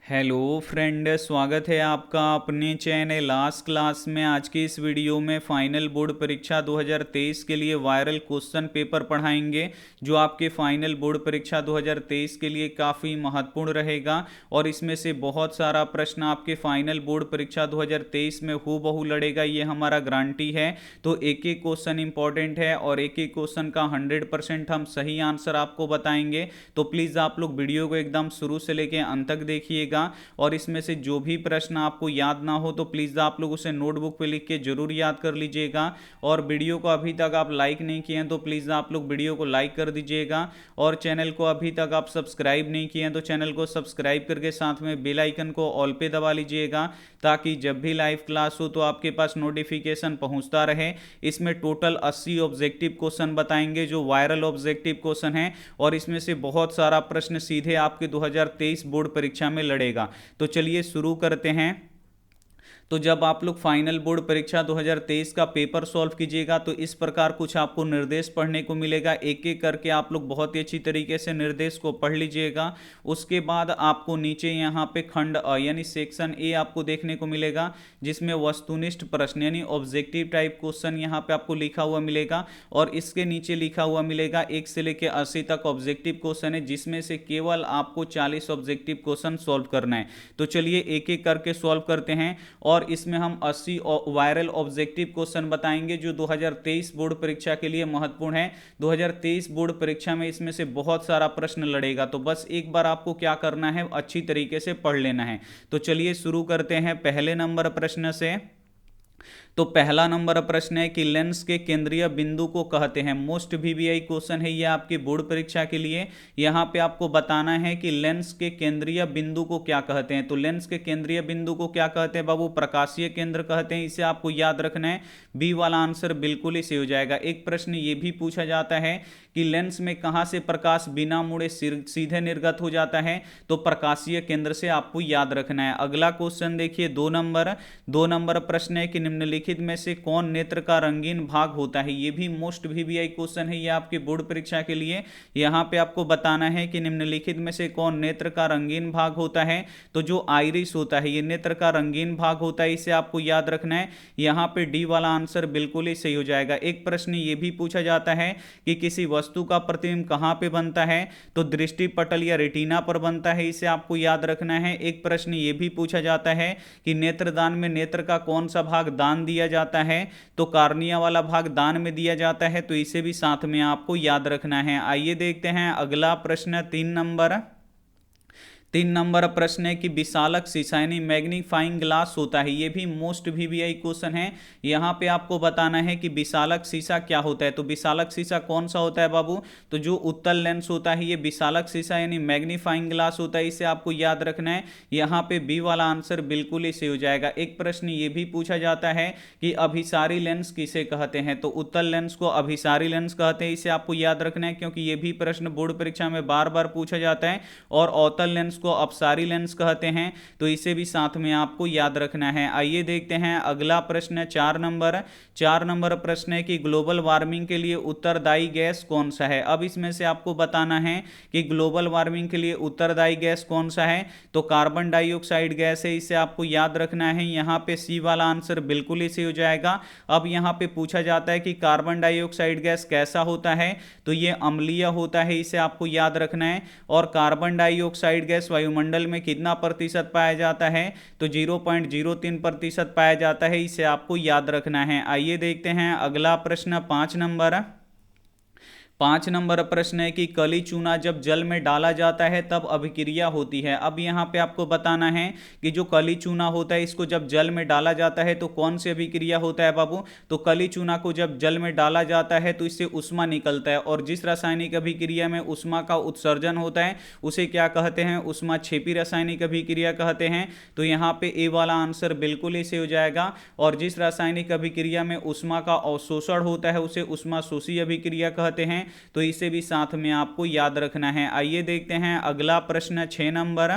Hello friend, स्वागत है आपका अपने चैनल लास्ट क्लास में। आज की इस वीडियो में फाइनल बोर्ड परीक्षा 2023 के लिए वायरल क्वेश्चन पेपर पढ़ाएंगे, जो आपके फाइनल बोर्ड परीक्षा 2023 के लिए काफ़ी महत्वपूर्ण रहेगा। और इसमें से बहुत सारा प्रश्न आपके फाइनल बोर्ड परीक्षा 2023 में हूबहू लड़ेगा, ये हमारा गारंटी है। तो एक एक क्वेश्चन इंपॉर्टेंट है और एक एक क्वेश्चन का 100% हम सही आंसर आपको बताएंगे। तो प्लीज़ आप लोग वीडियो को एकदम शुरू से लेकर अंत तक देखिएगा। और इसमें से जो भी प्रश्न आपको याद ना हो तो प्लीज़ आप लोग उसे नोटबुक पे लिख के जरूर याद कर लीजिएगा। और वीडियो को अभी तक आप लाइक नहीं किए हैं तो प्लीज़ आप लोग वीडियो को लाइक कर दीजिएगा। और चैनल को अभी तक आप सब्सक्राइब नहीं किए हैं तो चैनल को सब्सक्राइब करके साथ में बेल आइकन को ऑल पे दबा लीजिएगा, ताकि जब भी लाइव क्लास हो तो आपके पास नोटिफिकेशन पहुंचता रहे। इसमें टोटल 80 ऑब्जेक्टिव क्वेश्चन बताएंगे, जो वायरल ऑब्जेक्टिव क्वेश्चन हैं। और इसमें से बहुत सारा प्रश्न सीधे आपके 2023 बोर्ड परीक्षा में लड़ेगा। तो चलिए शुरू करते हैं। तो जब आप लोग फाइनल बोर्ड परीक्षा 2023 का पेपर सॉल्व कीजिएगा तो इस प्रकार कुछ आपको निर्देश पढ़ने को मिलेगा। एक एक करके आप लोग बहुत ही अच्छी तरीके से निर्देश को पढ़ लीजिएगा। उसके बाद आपको नीचे यहाँ पे खंड यानी सेक्शन ए आपको देखने को मिलेगा, जिसमें वस्तुनिष्ठ प्रश्न यानी ऑब्जेक्टिव टाइप क्वेश्चन यहाँ पे आपको लिखा हुआ मिलेगा। और इसके नीचे लिखा हुआ मिलेगा 1 से लेकर 80 तक ऑब्जेक्टिव क्वेश्चन है, जिसमें से केवल आपको 40 ऑब्जेक्टिव क्वेश्चन सॉल्व करना है। तो चलिए एक एक करके सॉल्व करते हैं। और इसमें हम 80 वायरल ऑब्जेक्टिव क्वेश्चन बताएंगे, जो 2023 बोर्ड परीक्षा के लिए महत्वपूर्ण है। 2023 बोर्ड परीक्षा में इसमें से बहुत सारा प्रश्न लड़ेगा, तो बस एक बार आपको क्या करना है, अच्छी तरीके से पढ़ लेना है। तो चलिए शुरू करते हैं पहले नंबर प्रश्न से। तो पहला नंबर प्रश्न है कि लेंस के केंद्रीय बिंदु को कहते हैं। मोस्ट वीवीआई क्वेश्चन है ये आपकी बोर्ड परीक्षा के लिए। यहाँ पे आपको बताना है कि लेंस के केंद्रीय बिंदु को क्या कहते हैं। तो लेंस के केंद्रीय बिंदु को क्या कहते हैं बाबू? प्रकाशीय केंद्र कहते हैं। इसे आपको याद रखना है। बी वाला आंसर बिल्कुल ही सही हो जाएगा। एक प्रश्न ये भी पूछा जाता है कि लेंस में कहाँ से प्रकाश बिना मुड़े सीधे निर्गत हो जाता है। तो प्रकाशीय केंद्र से आपको याद रखना है। अगला क्वेश्चन देखिए, 2 नंबर प्रश्न है कि निम्नलिखित में से कौन नेत्र का रंगीन भाग होता है। ये भी मोस्ट वीवीआई क्वेश्चन है ये आपके बोर्ड परीक्षा के लिए। यहाँ पे आपको बताना है कि निम्नलिखित में से कौन नेत्र का रंगीन भाग होता है। तो जो आइरिस होता है ये नेत्र का रंगीन भाग होता है, इसे आपको याद रखना है। यहाँ पे डी वाला आंसर बिल्कुल ही सही हो जाएगा। एक प्रश्न ये भी पूछा जाता है कि किसी वस्तु का प्रतिबिंब कहाँ पे बनता है। तो दृष्टि पटल या रेटिना पर बनता है, इसे आपको याद रखना है। एक प्रश्न ये भी पूछा जाता है कि नेत्रदान में नेत्र का कौन सा भाग दान दिया जाता है। तो कार्निया वाला भाग दान में दिया जाता है, तो इसे भी साथ में आपको याद रखना है। आइए देखते हैं अगला प्रश्न, 3 नंबर प्रश्न है कि विशालक शीशा यानी मैग्नीफाइंग ग्लास होता है। ये भी मोस्ट वीवीआई क्वेश्चन है। यहाँ पे आपको बताना है कि विशालक शीशा क्या होता है। तो विशालक शीशा कौन सा होता है बाबू? तो जो उत्तल लेंस होता है ये विशालक शीशा यानी मैग्नीफाइंग ग्लास होता है, इसे आपको याद रखना है। यहाँ पे बी वाला आंसर बिल्कुल ही सही हो जाएगा। एक प्रश्न ये भी पूछा जाता है कि अभिसारी लेंस किसे कहते हैं। तो उत्तल लेंस को अभिसारी लेंस कहते हैं, इसे आपको याद रखना है, क्योंकि ये भी प्रश्न बोर्ड परीक्षा में बार बार पूछा जाता है। और अवतल लेंस को अपसारी लेंस कहते हैं, तो इसे भी साथ में आपको याद रखना है। आइए देखते हैं अगला प्रश्न, 4 नंबर प्रश्न है कि ग्लोबल वार्मिंग के लिए उत्तरदायी गैस कौन सा है। अब इसमें से आपको बताना है कि ग्लोबल वार्मिंग के लिए उत्तरदायी गैस कौन सा है। तो कार्बन डाइऑक्साइड गैस है, इसे आपको याद रखना है। यहाँ पे सी वाला आंसर बिल्कुल ही सही हो जाएगा। अब यहाँ पे पूछा जाता है कि कार्बन डाइऑक्साइड गैस कैसा होता है। तो ये अम्लीय होता है, इसे आपको याद रखना है। और कार्बन डाइऑक्साइड गैस वायुमंडल में कितना प्रतिशत पाया जाता है। तो 0.03% पाया जाता है, इसे आपको याद रखना है। आइए देखते हैं अगला प्रश्न, 5 नंबर प्रश्न है कि कली चूना जब जल में डाला जाता है तब अभिक्रिया होती है। अब यहाँ पे आपको बताना है कि जो कली चूना होता है इसको जब जल में डाला जाता है तो कौन सी अभिक्रिया होता है बाबू। तो कली चूना को जब जल में डाला जाता है तो इससे उष्मा निकलता है, और जिस रासायनिक अभिक्रिया में उष्मा का उत्सर्जन होता है उसे क्या कहते हैं? उष्मा क्षेपी रासायनिक अभिक्रिया कहते हैं। तो यहाँ पे ए वाला आंसर बिल्कुल ही सही हो जाएगा। और जिस रासायनिक अभिक्रिया में उष्मा का अवशोषण होता है उसे उष्मा शोषी अभिक्रिया कहते हैं, तो इसे भी साथ में आपको याद रखना है। आइए देखते हैं अगला प्रश्न, 6 नंबर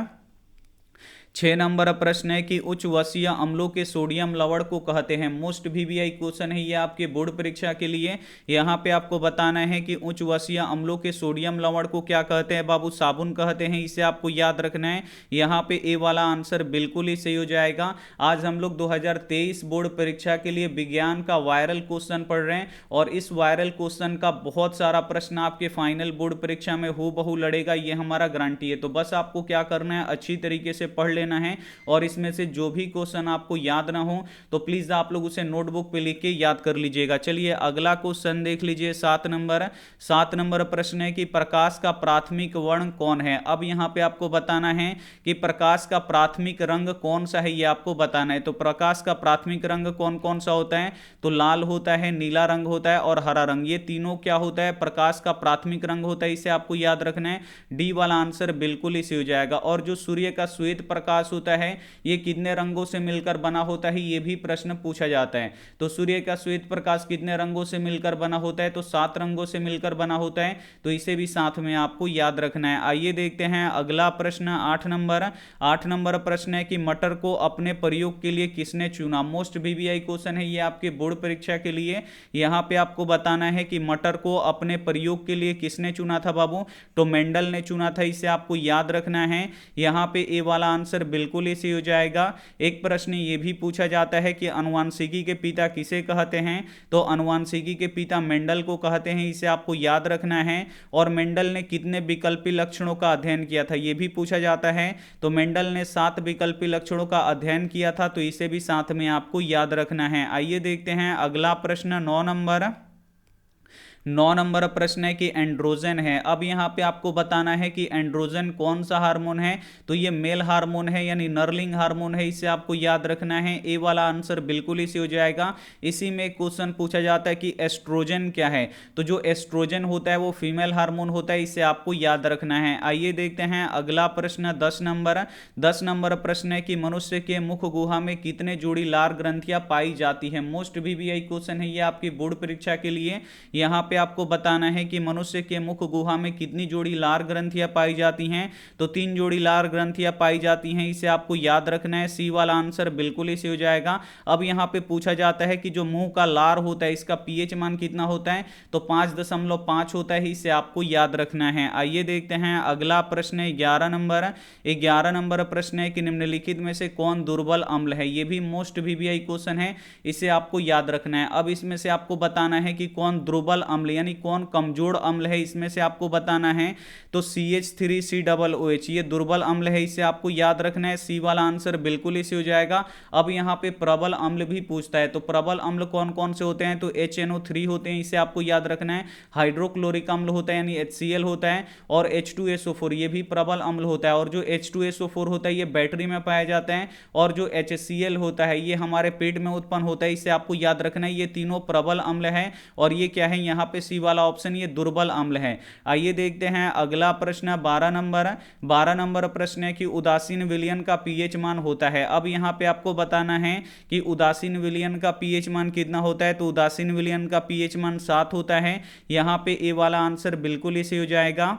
6 नंबर प्रश्न है कि उच्च वसीय अम्लों के सोडियम लवण को कहते हैं। मोस्ट वीवीआई क्वेश्चन है ये आपके बोर्ड परीक्षा के लिए। यहाँ पे आपको बताना है कि उच्च वसीय अम्लों के सोडियम लवण को क्या कहते हैं बाबू, साबुन कहते हैं, इसे आपको याद रखना है। यहाँ पे ए वाला आंसर बिल्कुल ही सही हो जाएगा। आज हम लोग 2023 बोर्ड परीक्षा के लिए विज्ञान का वायरल क्वेश्चन पढ़ रहे हैं और इस वायरल क्वेश्चन का बहुत सारा प्रश्न आपके फाइनल बोर्ड परीक्षा में हूबहू लड़ेगा, ये हमारा गारंटी है। तो बस आपको क्या करना है, अच्छी तरीके से पढ़ लेना है और इसमें से जो भी क्वेश्चन आपको याद ना हो तो प्लीज आप लोग उसे नोटबुक पे लिख के याद कर लीजिएगा। चलिए अगला क्वेश्चन देख लीजिए। 7 नंबर प्रश्न है कि प्रकाश का प्राथमिक वर्ण कौन है। अब यहां पे आपको बताना है कि प्रकाश का प्राथमिक रंग कौन सा है, ये आपको बताना है। तो प्रकाश का प्राथमिक रंग कौन कौन सा होता है, तो लाल होता है, नीला रंग होता है और हरा रंग, ये तीनों क्या होता है, प्रकाश का प्राथमिक रंग होता है। इसे आपको याद रखना है। डी वाला आंसर बिल्कुल ही सही हो जाएगा। और जो सूर्य का श्वेत प्रकाश होता है ये कितने रंगों से मिलकर बना होता है, ये भी प्रश्न पूछा जाता है। तो सूर्य का श्वेत प्रकाश कितने रंगों से मिलकर बना होता है, तो 7 रंगों से मिलकर बना होता है। तो इसे भी साथ में आपको याद रखना है। आइए देखते हैं अगला प्रश्न 8 नंबर प्रश्न है कि मटर को अपने प्रयोग के लिए किसने चुना। मोस्ट वीवीआई क्वेश्चन है ये आपके बोर्ड परीक्षा के लिए। यहां पे आपको बताना है कि मटर को अपने प्रयोग के लिए किसने चुना था बाबू, तो मेंडल ने चुना था। इसे आपको याद रखना है। यहां पे ए वाला आंसर बिल्कुल ही सही हो जाएगा। एक प्रश्न ये भी पूछा जाता है कि अनुवांशिकी के पिता किसे कहते हैं, तो अनुवांशिकी के पिता मेंडल को कहते हैं। इसे आपको याद रखना है। और मेंडल ने कितने विकल्पी लक्षणों का अध्ययन किया था, यह भी पूछा जाता है। तो मेंडल ने 7 विकल्पी लक्षणों का अध्ययन किया था। तो इसे भी साथ में आपको याद रखना है। आइए देखते हैं अगला प्रश्न 9 नंबर प्रश्न है कि एंड्रोजन है। अब यहां पे आपको बताना है कि एंड्रोजन कौन सा हार्मोन है, तो ये मेल हार्मोन है यानी नर्लिंग हार्मोन है। इसे आपको याद रखना है। ए वाला आंसर बिल्कुल इसी हो जाएगा। इसी में क्वेश्चन पूछा जाता है कि एस्ट्रोजन क्या है, तो जो एस्ट्रोजन होता है वो फीमेल हार्मोन होता है। इसे आपको याद रखना है। आइए देखते हैं अगला प्रश्न 10 नंबर प्रश्न है कि मनुष्य के मुख गुहा में कितने जोड़ी लार ग्रंथियां पाई जाती है। मोस्ट वीवीआई क्वेश्चन है ये आपकी बोर्ड परीक्षा के लिए। यहां पे आपको बताना है कि मनुष्य के मुख गुहा में कितनी जोड़ी लार ग्रंथियां पाई जाती हैं, तो 3 जोड़ी लार ग्रंथियां पाई जाती हैं। इसे आपको याद रखना है। सी वाला आंसर बिल्कुल ही सही हो जाएगा। अब यहां पे पूछा जाता है कि जो मुंह का लार होता है इसका पीएच मान कितना होता है, तो 5.5 होता है। इसे आपको याद रखना है। आइए देखते हैं अगला प्रश्न 11 नंबर प्रश्न है कि निम्नलिखित में से कौन दुर्बल अम्ल है। यह भी मोस्ट वीवीआई क्वेश्चन है, इसे आपको याद रखना है। अब इसमें से आपको बताना है कि कौन दुर्बल अम्ल यानी कौन कमजोर अम्ल है, इसमें से आपको बताना है। तो CH3COOH ये दुर्बल अम्ल है। इसे आपको याद रखना है। सी वाला आंसर बिल्कुल इसी हो जाएगा। अब यहां पे प्रबल अम्ल भी पूछता है, तो प्रबल अम्ल कौन कौन से होते हैं, तो HNO3 होते हैं। इसे आपको याद रखना है। हाइड्रोक्लोरिक अम्ल होता है यानी HCl होता है और H2SO4 ये भी प्रबल अम्ल होता है। और जो H2SO4 होता है ये बैटरी में पाया जाता है और जो HCl होता है ये हमारे पेट में उत्पन्न होता है। इसे आपको याद रखना है। ये तीनों प्रबल अम्ल है और ये क्या है, यहाँ पे सी वाला ऑप्शन ये दुर्बल अम्ल है। आइए देखते हैं अगला प्रश्न 12 नंबर प्रश्न है कि उदासीन विलयन का पीएच मान होता है। अब यहाँ पे आपको बताना है कि उदासीन विलयन का पीएच मान कितना होता है, तो उदासीन विलयन का पीएच मान 7 होता है। यहाँ पे ए वाला आंसर बिल्कुल ही सही हो जाएगा।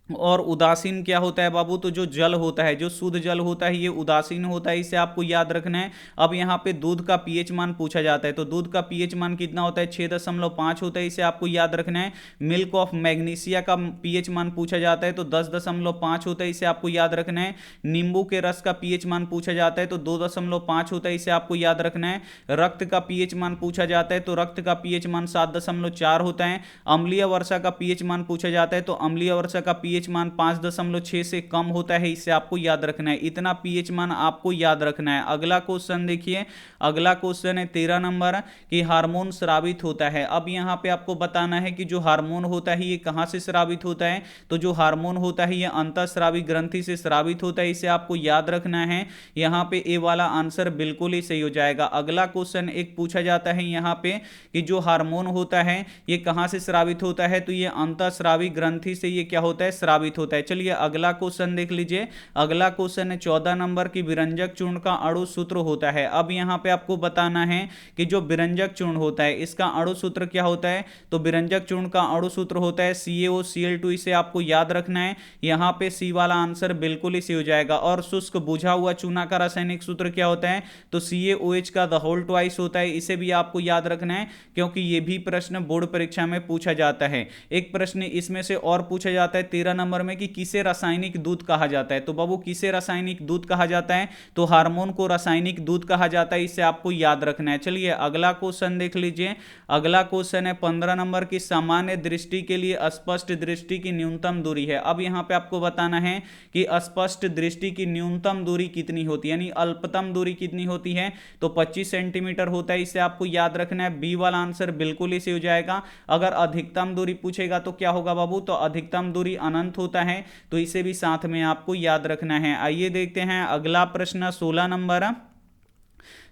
और उदासीन क्या होता है बाबू, तो जो जल होता है, जो शुद्ध जल होता है ये उदासीन होता है। इसे आपको याद रखना है। अब यहाँ पे दूध का पीएच मान पूछा जाता है, तो दूध का पीएच मान कितना होता है, 6.5 होता है। इसे आपको याद रखना है। मिल्क ऑफ मैग्नीशिया का पीएच मान पूछा जाता है, तो 10.5 होता है। इसे आपको याद रखना है। नींबू के रस का पीएच मान पूछा जाता है, तो 2.5 होता है। इसे आपको याद रखना है। रक्त का पीएच मान पूछा जाता है, तो रक्त का पीएच मान 7.4 होता है। अम्लीय वर्षा का पीएच मान पूछा जाता है, तो अम्लीय वर्षा का पीएच मान 5.6 से कम होता है। इसे आपको याद रखना है। इतना पीएच मान आपको याद रखना है। अगला क्वेश्चन देखिए। अगला क्वेश्चन है 13 नंबर कि हार्मोन स्रावित होता है। अब यहां पे आपको बताना है कि जो हार्मोन होता है ये कहां से स्रावित होता है, तो जो हार्मोन होता है ये अंतःस्रावी ग्रंथि से स्रावित होता है। इसे आपको याद रखना है। यहां पे ए वाला आंसर बिल्कुल ही सही हो जाएगा। अगला क्वेश्चन एक पूछा जाता है यहां पे कि जो हार्मोन होता है ये कहां से स्रावित होता है, तो ये अंतःस्रावी ग्रंथि से ये क्या होता है, स्रावित होता है। चलिए अगला क्वेश्चन देख लीजिए। अगला क्वेश्चन है 14 नंबर की, विरंजक चूर्ण का अणु सूत्र होता है। अब यहां पे आपको बताना है कि जो विरंजक चूर्ण होता है इसका अणु सूत्र क्या होता है। तो विरंजक चूर्ण का अणु सूत्र होता है CaOCl2। इसे आपको याद रखना है। यहां पे सी वाला आंसर बिल्कुल ही सही हो जाएगा। और शुष्क बुझा हुआ चूना का रासायनिक सूत्र क्या होता है। तो CaOH का द होल ट्वाइस होता है। इसे भी आपको याद रखना है क्योंकि यह भी प्रश्न बोर्ड परीक्षा में पूछा जाता है। एक प्रश्न इसमें से और पूछा जाता है 13 नंबर में कि किसे रासायनिक दूध कहा जाता है। तो बाबू किसे रासायनिक दूध कहा जाता है। तो हार्मोन को रासायनिक दूध कहा जाता है। इसे आपको याद रखना है। चलिए अगला क्वेश्चन देख लीजिए। अगला क्वेश्चन है 15 नंबर की, सामान्य दृष्टि के लिए स्पष्ट दृष्टि की न्यूनतम दूरी है। अब यहां पे आपको बताना है कि स्पष्ट दृष्टि की न्यूनतम दूरी कितनी होती है, यानी अल्पतम दूरी कितनी होती है। तो 25 सेंटीमीटर होता है। इसे आपको याद रखना है। बी वाला आंसर बिल्कुल ही सही हो जाएगा। अगर अधिकतम दूरी पूछेगा तो क्या होगा बाबू। तो अधिकतम दूरी अनंत होता है। तो इसे भी साथ में आपको याद रखना है। आइए देखते हैं अगला प्रश्न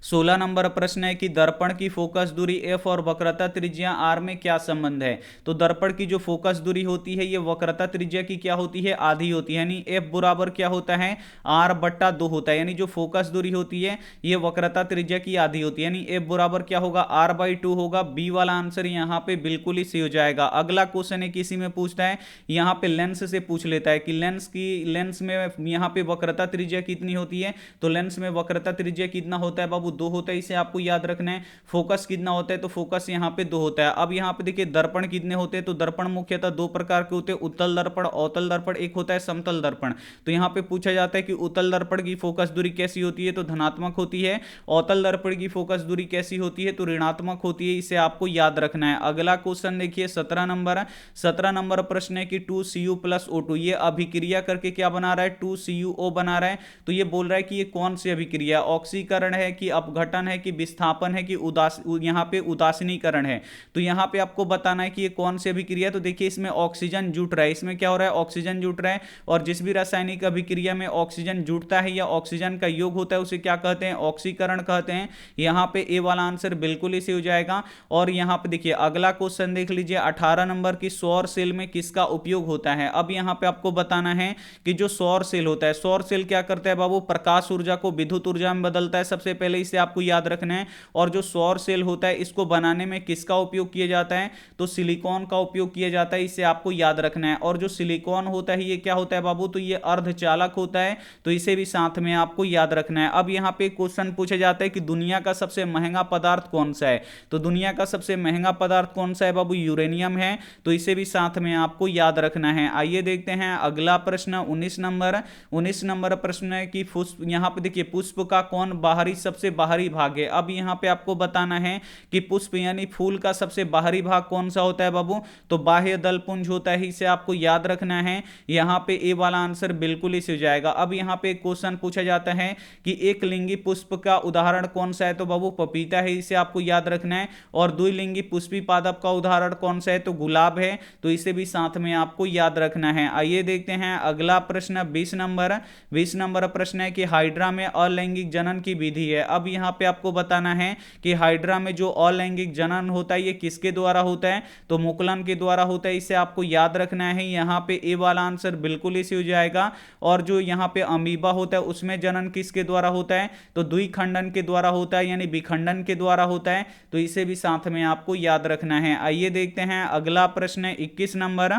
16 नंबर प्रश्न है कि दर्पण की फोकस दूरी f और वक्रता त्रिज्या r में क्या संबंध है। तो दर्पण की जो फोकस दूरी होती है ये वक्रता त्रिज्या की क्या होती है, आधी होती है। यानी f बराबर क्या होता है, r/2 होता है। यानी जो फोकस दूरी होती है ये वक्रता त्रिज्या की आधी होती है। यानी f बराबर क्या होगा, r/2 होगा। बी वाला आंसर यहाँ पे बिल्कुल ही सही हो जाएगा। अगला क्वेश्चन है किसी में पूछता है, यहाँ पे लेंस से पूछ लेता है कि लेंस में यहाँ पे वक्रता त्रिज्या कितनी होती है। तो लेंस में वक्रता त्रिज्या कितना होता है बाबू, 2 होता है। इसे आपको याद रखना है। फोकस कितना होता है, तो फोकस यहाँ पे 2 होता है। अब यहाँ पे देखिए दर्पण कितने होते हैं। तो दर्पण मुख्यतः 2 प्रकार के होते हैं, उत्तल दर्पण, अवतल दर्पण, एक होता है समतल दर्पण। तो यहाँ पे पूछा जाता है कि उत्तल दर्पण की फोकस दूरी कैसी होती है। तो धनात्मक होती है। अवतल दर्पण की फोकस दूरी कैसी होती है। तो ऋणात्मक होती है। इसे आपको याद रखना है। अगला क्वेश्चन देखिए 17 नंबर प्रश्न है कि 2Cu+O2 ये अभिक्रिया करके क्या बना रहा है, 2CuO बना रहा है। तो ये बोल रहा है कि ये कौन सी अभिक्रिया, ऑक्सीकरण है कि अपघटन है कि विस्थापन है कि यहाँ पे उदासीनीकरण है। तो यहाँ पे आपको बताना है कि ये कौन सी अभिक्रिया है। तो देखिए इसमें ऑक्सीजन जुट रहा है। इसमें क्या हो रहा है, ऑक्सीजन जुट रहा है। और जिस भी रासायनिक अभिक्रिया में ऑक्सीजन जुटता है या ऑक्सीजन का योग होता है उसे क्या कहते हैं, ऑक्सीकरण कहते हैं। यहाँ पे ए वाला आंसर बिल्कुल ही सही हो जाएगा। और यहाँ पे देखिए अगला क्वेश्चन देख लीजिए 18 नंबर की, सौर सेल में किसका उपयोग होता है। अब यहाँ पे आपको बताना है कि जो सौर सेल होता है, सौर सेल क्या करता है बाबू, प्रकाश ऊर्जा को विद्युत ऊर्जा में बदलता है सबसे पहले। इसे आपको याद रखना है। और जो सौर सेल होता है इसको बनाने में किसका उपयोग किया जाता है, तो सिलिकॉन का उपयोग किया जाता है। इसे आपको याद रखना है। और जो सिलिकॉन होता है ये क्या होता है बाबू, तो ये अर्धचालक होता है। तो इसे भी साथ में आपको याद रखना है। अब यहाँ पे क्वेश्चन पूछा जाता है कि दुनिया का सबसे महंगा पदार्थ कौन सा है। तो दुनिया का सबसे महंगा पदार्थ कौन सा है बाबू, यूरेनियम है। तो इसे भी साथ में आपको याद रखना है। आइए देखते हैं अगला प्रश्न 19 नंबर प्रश्न है कि यहाँ पे देखिए पुष्प का कौन बाहरी सबसे बाहरी भाग है। अब यहाँ पे आपको बताना है कि पुष्प यानी फूल का सबसे बाहरी भाग कौन सा होता है बाबू, तो बाह्य दलपुंज होता है। इसे आपको याद रखना है। यहाँ पे ए वाला आंसर बिल्कुल ही सही हो जाएगा। अब यहाँ पे क्वेश्चन पूछा जाता है कि एक लिंगी पुष्प का उदाहरण कौन सा है, तो बाबू पपीता है। इसे आपको याद रखना है। और द्विलिंगी पुष्पी पादप का उदाहरण कौन सा है, तो गुलाब है। तो इसे भी साथ में आपको याद रखना है। आइए देखते हैं अगला प्रश्न 20 नंबर प्रश्न है कि हाइड्रा में अलैंगिक जनन की विधि है। अब यहाँ पे आपको बताना है कि हाइड्रा में जो अलैंगिक जनन होता है ये किसके द्वारा होता है, तो मुकुलन के द्वारा होता है। इसे आपको याद रखना है। यहाँ पे ए वाला आंसर बिल्कुल ही सही हो जाएगा। और जो यहाँ पे अमीबा होता है उसमें जनन किसके द्वारा होता है, तो द्विखंडन के द्वारा होता है, यानी विखंडन के द्वारा होता है। तो इसे भी साथ में आपको याद रखना है। आइए देखते हैं अगला प्रश्न 21 नंबर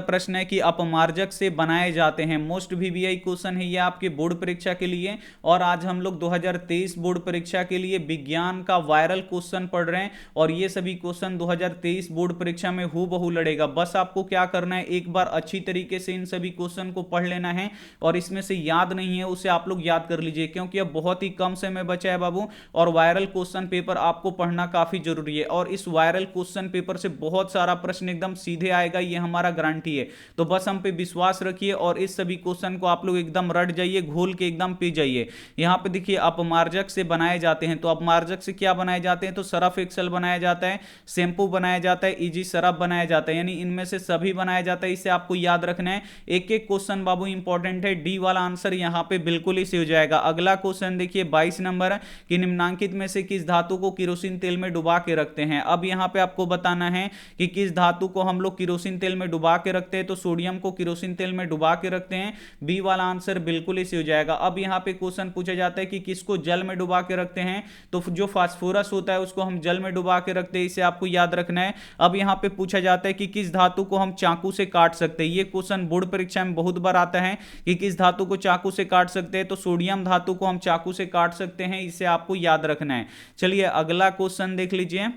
प्रश्न है कि अपमार्जक से बनाए जाते हैं। मोस्ट वीवीआई क्वेश्चन है ये आपके बोर्ड परीक्षा के लिए। और आज हम लोग 2023 बोर्ड परीक्षा के लिए विज्ञान का वायरल क्वेश्चन पढ़ रहे हैं। और ये सभी क्वेश्चन 2023 बोर्ड परीक्षा में हूबहू लड़ेगा। बस आपको क्या करना है, एक बार अच्छी तरीके से इन सभी क्वेश्चन को पढ़ लेना है। और इसमें से याद नहीं है उसे आप लोग याद कर लीजिए, क्योंकि अब बहुत ही कम समय बचा है बाबू। और वायरल क्वेश्चन पेपर आपको पढ़ना काफी जरूरी है। और इस वायरल क्वेश्चन पेपर से बहुत सारा प्रश्न एकदम सीधे आएगा, ये हमारा गारंटी है। तो बस हम पे विश्वास रखिए और इस सभी क्वेश्चन को आप लोग एकदम रट जाइए, घोल के एकदम पी जाइए। यहां पे देखिए अपमार्जक से बनाए जाते हैं। तो अपमार्जक से क्या बनाए जाते हैं, तो सरफ एक्सेल बनाया जाता है, शैम्पू बनाया जाता है, इजी सरफ बनाया जाता है। यानी इनमें से सभी बनाया जाता है। इसे आपको याद रखना है। एक एक क्वेश्चन बाबू इंपॉर्टेंट है। डी वाला आंसर यहां पे बिल्कुल ही सही हो जाएगा। अगला क्वेश्चन देखिए 22 नंबर कि निम्नांकित में से किस धातु को केरोसिन तेल में डुबा के रखते हैं। अब यहां पे आपको बताना है कि किस धातु को हम लोग केरोसिन तेल में डुबा के रखते हैं, तो सोडियम को केरोसिन तेल में डुबा के रखते हैं। बी वाला आंसर बिल्कुल इसी हो जाएगा। अब यहां पे क्वेश्चन पूछा जाता है कि किसको जल में डुबा के रखते हैं, तो जो फास्फोरस होता है उसको हम जल में डुबा के रखते हैं, इसे आपको याद रखना है। अब यहां पे पूछा जाता है कि किस धातु को हम चाकू से काट सकते हैं। ये क्वेश्चन बोर्ड परीक्षा में बहुत बार आता है कि किस धातु को चाकू से काट सकते हैं, तो सोडियम धातु को हम चाकू से काट सकते हैं, इसे आपको याद रखना है। चलिए अगला क्वेश्चन देख लीजिए।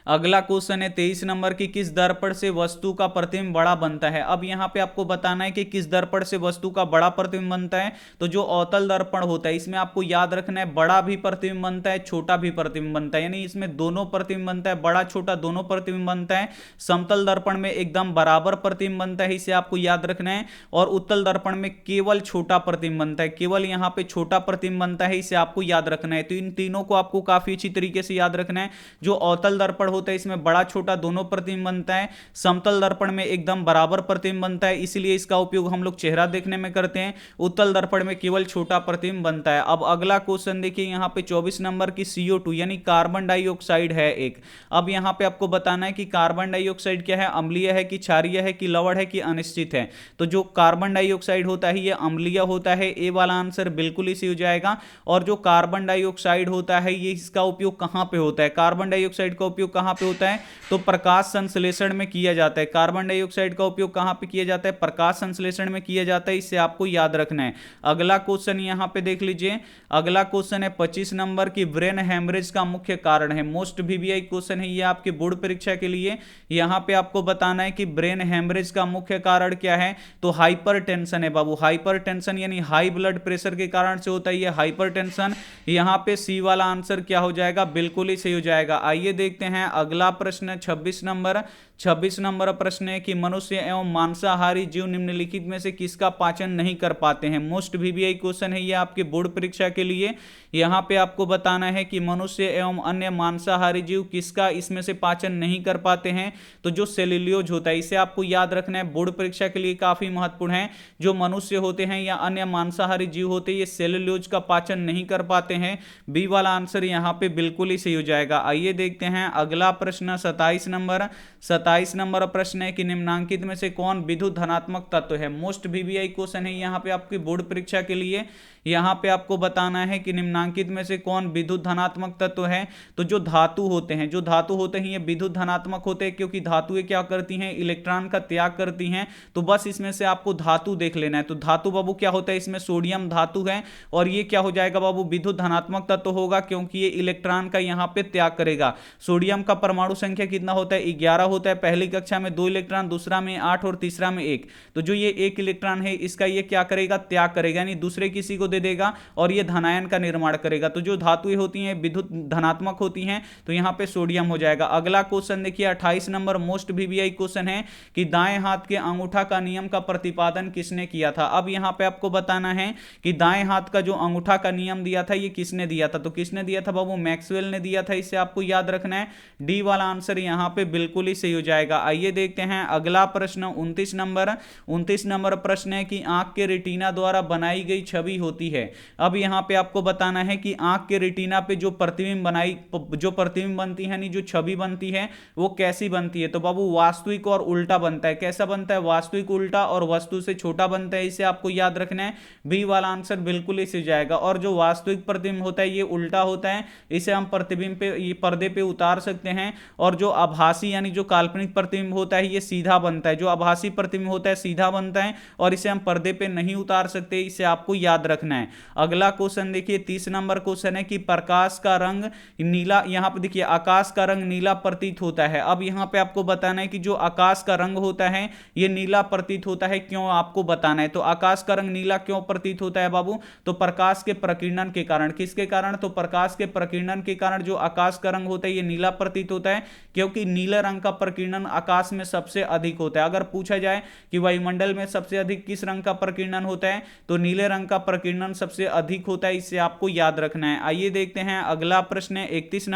अगला क्वेश्चन है 23 नंबर की, किस दर्पण से वस्तु का प्रतिबिंब बड़ा बनता है। अब यहां पे आपको बताना है कि किस दर्पण से वस्तु का बड़ा प्रतिबिंब बनता है। तो जो अवतल दर्पण होता है इसमें आपको याद रखना है बड़ा भी प्रतिबिंब बनता है, छोटा भी प्रतिबिंब बनता है, यानी इसमें दोनों प्रतिबिंब बनता है, बड़ा छोटा दोनों प्रतिबिंब बनता है। समतल दर्पण में एकदम बराबर प्रतिबिंब बनता है, इसे आपको याद रखना है। और उत्तल दर्पण में केवल छोटा प्रतिबिंब बनता है, केवल यहां पे छोटा प्रतिबिंब बनता है, इसे आपको याद रखना है। तो इन तीनों को आपको काफी अच्छी तरीके से याद रखना है। जो अवतल दर्पण होता है इसमें बड़ा छोटा दोनों प्रतिबिंब बनता है, समतल दर्पण में एकदम बराबर प्रतिबिंब बनता है, इसलिए इसका उपयोग हम लोग चेहरा देखने में करते हैं। उत्तल दर्पण में केवल छोटा प्रतिबिंब बनता है। अब अगला क्वेश्चन देखिए, यहां पे 24 नंबर की CO2 यानी कार्बन डाइऑक्साइड है एक। अब यहां पे आपको बताना है कि कार्बन डाइऑक्साइड क्या है, अम्लीय है कि क्षारीय है कि लवण है कि अनिश्चित है। तो जो कार्बन डाइऑक्साइड होता है ये अम्लीय होता है, ए वाला आंसर बिल्कुल इसी हो जाएगा। और जो कार्बन डाइऑक्साइड होता है ये इसका उपयोग कहां पे होता है, कार्बन डाइऑक्साइड का उपयोग कहां पे होता है, तो प्रकाश संश्लेषण में किया जाता है। कार्बन डाइऑक्साइड का उपयोग कहां पे किया जाता है, प्रकाश संश्लेषण में किया जाता है, इससे आपको याद रखना है। अगला क्वेश्चन यहां पे देख लीजिए। अगला क्वेश्चन है 25 नंबर की, ब्रेन हेमरेज का मुख्य कारण है। मोस्ट VVI क्वेश्चन है ये आपके बोर्ड परीक्षा के लिए। यहां पे आपको बताना है कि ब्रेन हेमरेज का मुख्य कारण क्या है, तो हाइपरटेंशन है बाबू। हाइपरटेंशन यानी हाई ब्लड प्रेशर के कारण से होता है ये हाइपरटेंशन। यहां पे सी वाला आंसर क्या हो जाएगा, बिल्कुल ही सही हो जाएगा। आइए देखते हैं अगला प्रश्न 26 नंबर प्रश्न है कि मनुष्य एवं मांसाहारी जीव निम्नलिखित में से किसका पाचन नहीं कर पाते हैं। मोस्ट VVI क्वेश्चन है ये आपके बोर्ड परीक्षा के लिए। यहां पे आपको बताना है कि मनुष्य एवं अन्य मांसाहारी जीव किसका इसमें से पाचन नहीं कर पाते हैं। तो जो सेल्यूलोज होता है इसे आपको याद रखना है, बोर्ड परीक्षा के लिए काफी महत्वपूर्ण है। जो मनुष्य होते हैं या अन्य मांसाहारी जीव होते हैं ये सेल्यूलोज का पाचन नहीं कर पाते हैं। बी वाला आंसर यहां पे बिल्कुल ही सही हो जाएगा। आइए देखते हैं अगला प्रश्न 27 नंबर प्रश्न है कि निम्नांकित में से कौन विद्युत धनात्मक तत्व है। मोस्ट VVI क्वेश्चन है यहां पे आपकी बोर्ड परीक्षा के लिए। यहां पे आपको बताना है कि निम्नांकित में से कौन विद्युत धनात्मक तत्व है। तो जो धातु होते हैं ये विद्युत धनात्मक होते हैं, क्योंकि धातुएं क्या करती हैं, इलेक्ट्रॉन का त्याग करती हैं। तो बस इसमें से आपको धातु देख लेना है। तो धातु बाबू क्या होता है, इसमें सोडियम धातु है और ये क्या हो जाएगा बाबू, विद्युत धनात्मक तत्व होगा, क्योंकि ये इलेक्ट्रॉन का यहां पे त्याग करेगा। सोडियम का परमाणु संख्या कितना होता है, 11 होता है। पहली कक्षा में 2 इलेक्ट्रॉन, दूसरा में 8 और तीसरा में 1। तो जो ये 1 इलेक्ट्रॉन है इसका ये क्या करेगा, त्याग करेगा, यानी दूसरे किसी को दे देगा और ये धनायन का निर्माण करेगा। तो जो धातुएं होती हैं विद्युत धनात्मक होती हैं, तो यहां पे सोडियम हो जाएगा। अगला क्वेश्चन देखिए 28 नंबर मोस्ट VVI क्वेश्चन है कि दाएं हाथ के अंगूठा का नियम का प्रतिपादन किसने किया था। अब यहां पे आपको बताना है कि दाएं हाथ का जो अंगूठा का नियम दिया था ये किसने दिया था। तो किसने दिया था बाबू, मैक्सवेल ने दिया था, इसे आपको याद रखना है। डी वाला आंसर यहां पे बिल्कुल ही सही हो जाएगा। आइए देखते हैं अगला प्रश्न 29 नंबर प्रश्न है कि आंख के रेटिना द्वारा बनाई गई छवि होती है। अब यहां पे आपको बताना है कि आंख के रेटिना पे जो प्रतिबिंब बनती है, यानी जो छवि बनती है वो कैसी बनती है। तो बाबू वास्तविक और उल्टा बनता है। कैसा बनता है, वास्तविक उल्टा और वस्तु से छोटा बनता है, इसे आपको याद रखना है। बी वाला आंसर बिल्कुल इसी जाएगा। और जो वास्तविक प्रतिबिंब होता है ये उल्टा होता है, इसे हम प्रतिबिंब पे ये पर्दे पे उतार सकते हैं। और जो आभासी यानी जो काल्पनिक प्रतिबिंब होता है ये सीधा बनता है। जो आभासी प्रतिबिंब होता है सीधा बनता है और इसे हम पर्दे पे नहीं उतार सकते, इसे आपको याद रखना है। अगला क्वेश्चन देखिए 30 नंबर क्वेश्चन है कि प्रकाश का रंग नीला, यहां पे देखिए आकाश का रंग नीला प्रतीत होता है। अब यहां पे आपको बताना है कि जो आकाश का रंग होता है ये नीला प्रतीत होता है, क्यों आपको बताना है। तो आकाश का रंग नीला क्यों प्रतीत होता है बाबू, तो प्रकाश के प्रकीर्णन के कारण। किसके कारण, तो प्रकाश के प्रकीर्णन के कारण जो आकाश का रंग होता है ये नीला प्रतीत होता है, क्योंकि नीले रंग का प्रकीर्णन आकाश में सबसे अधिक होता है। अगर पूछा जाए कि वायुमंडल में सबसे अधिक किस रंग का प्रकीर्णन होता है, तो नीले रंग का प्रकीर्णन सबसे अधिक होता है, इसे आपको याद रखना है। आइए देखते हैं अगला प्रश्न 31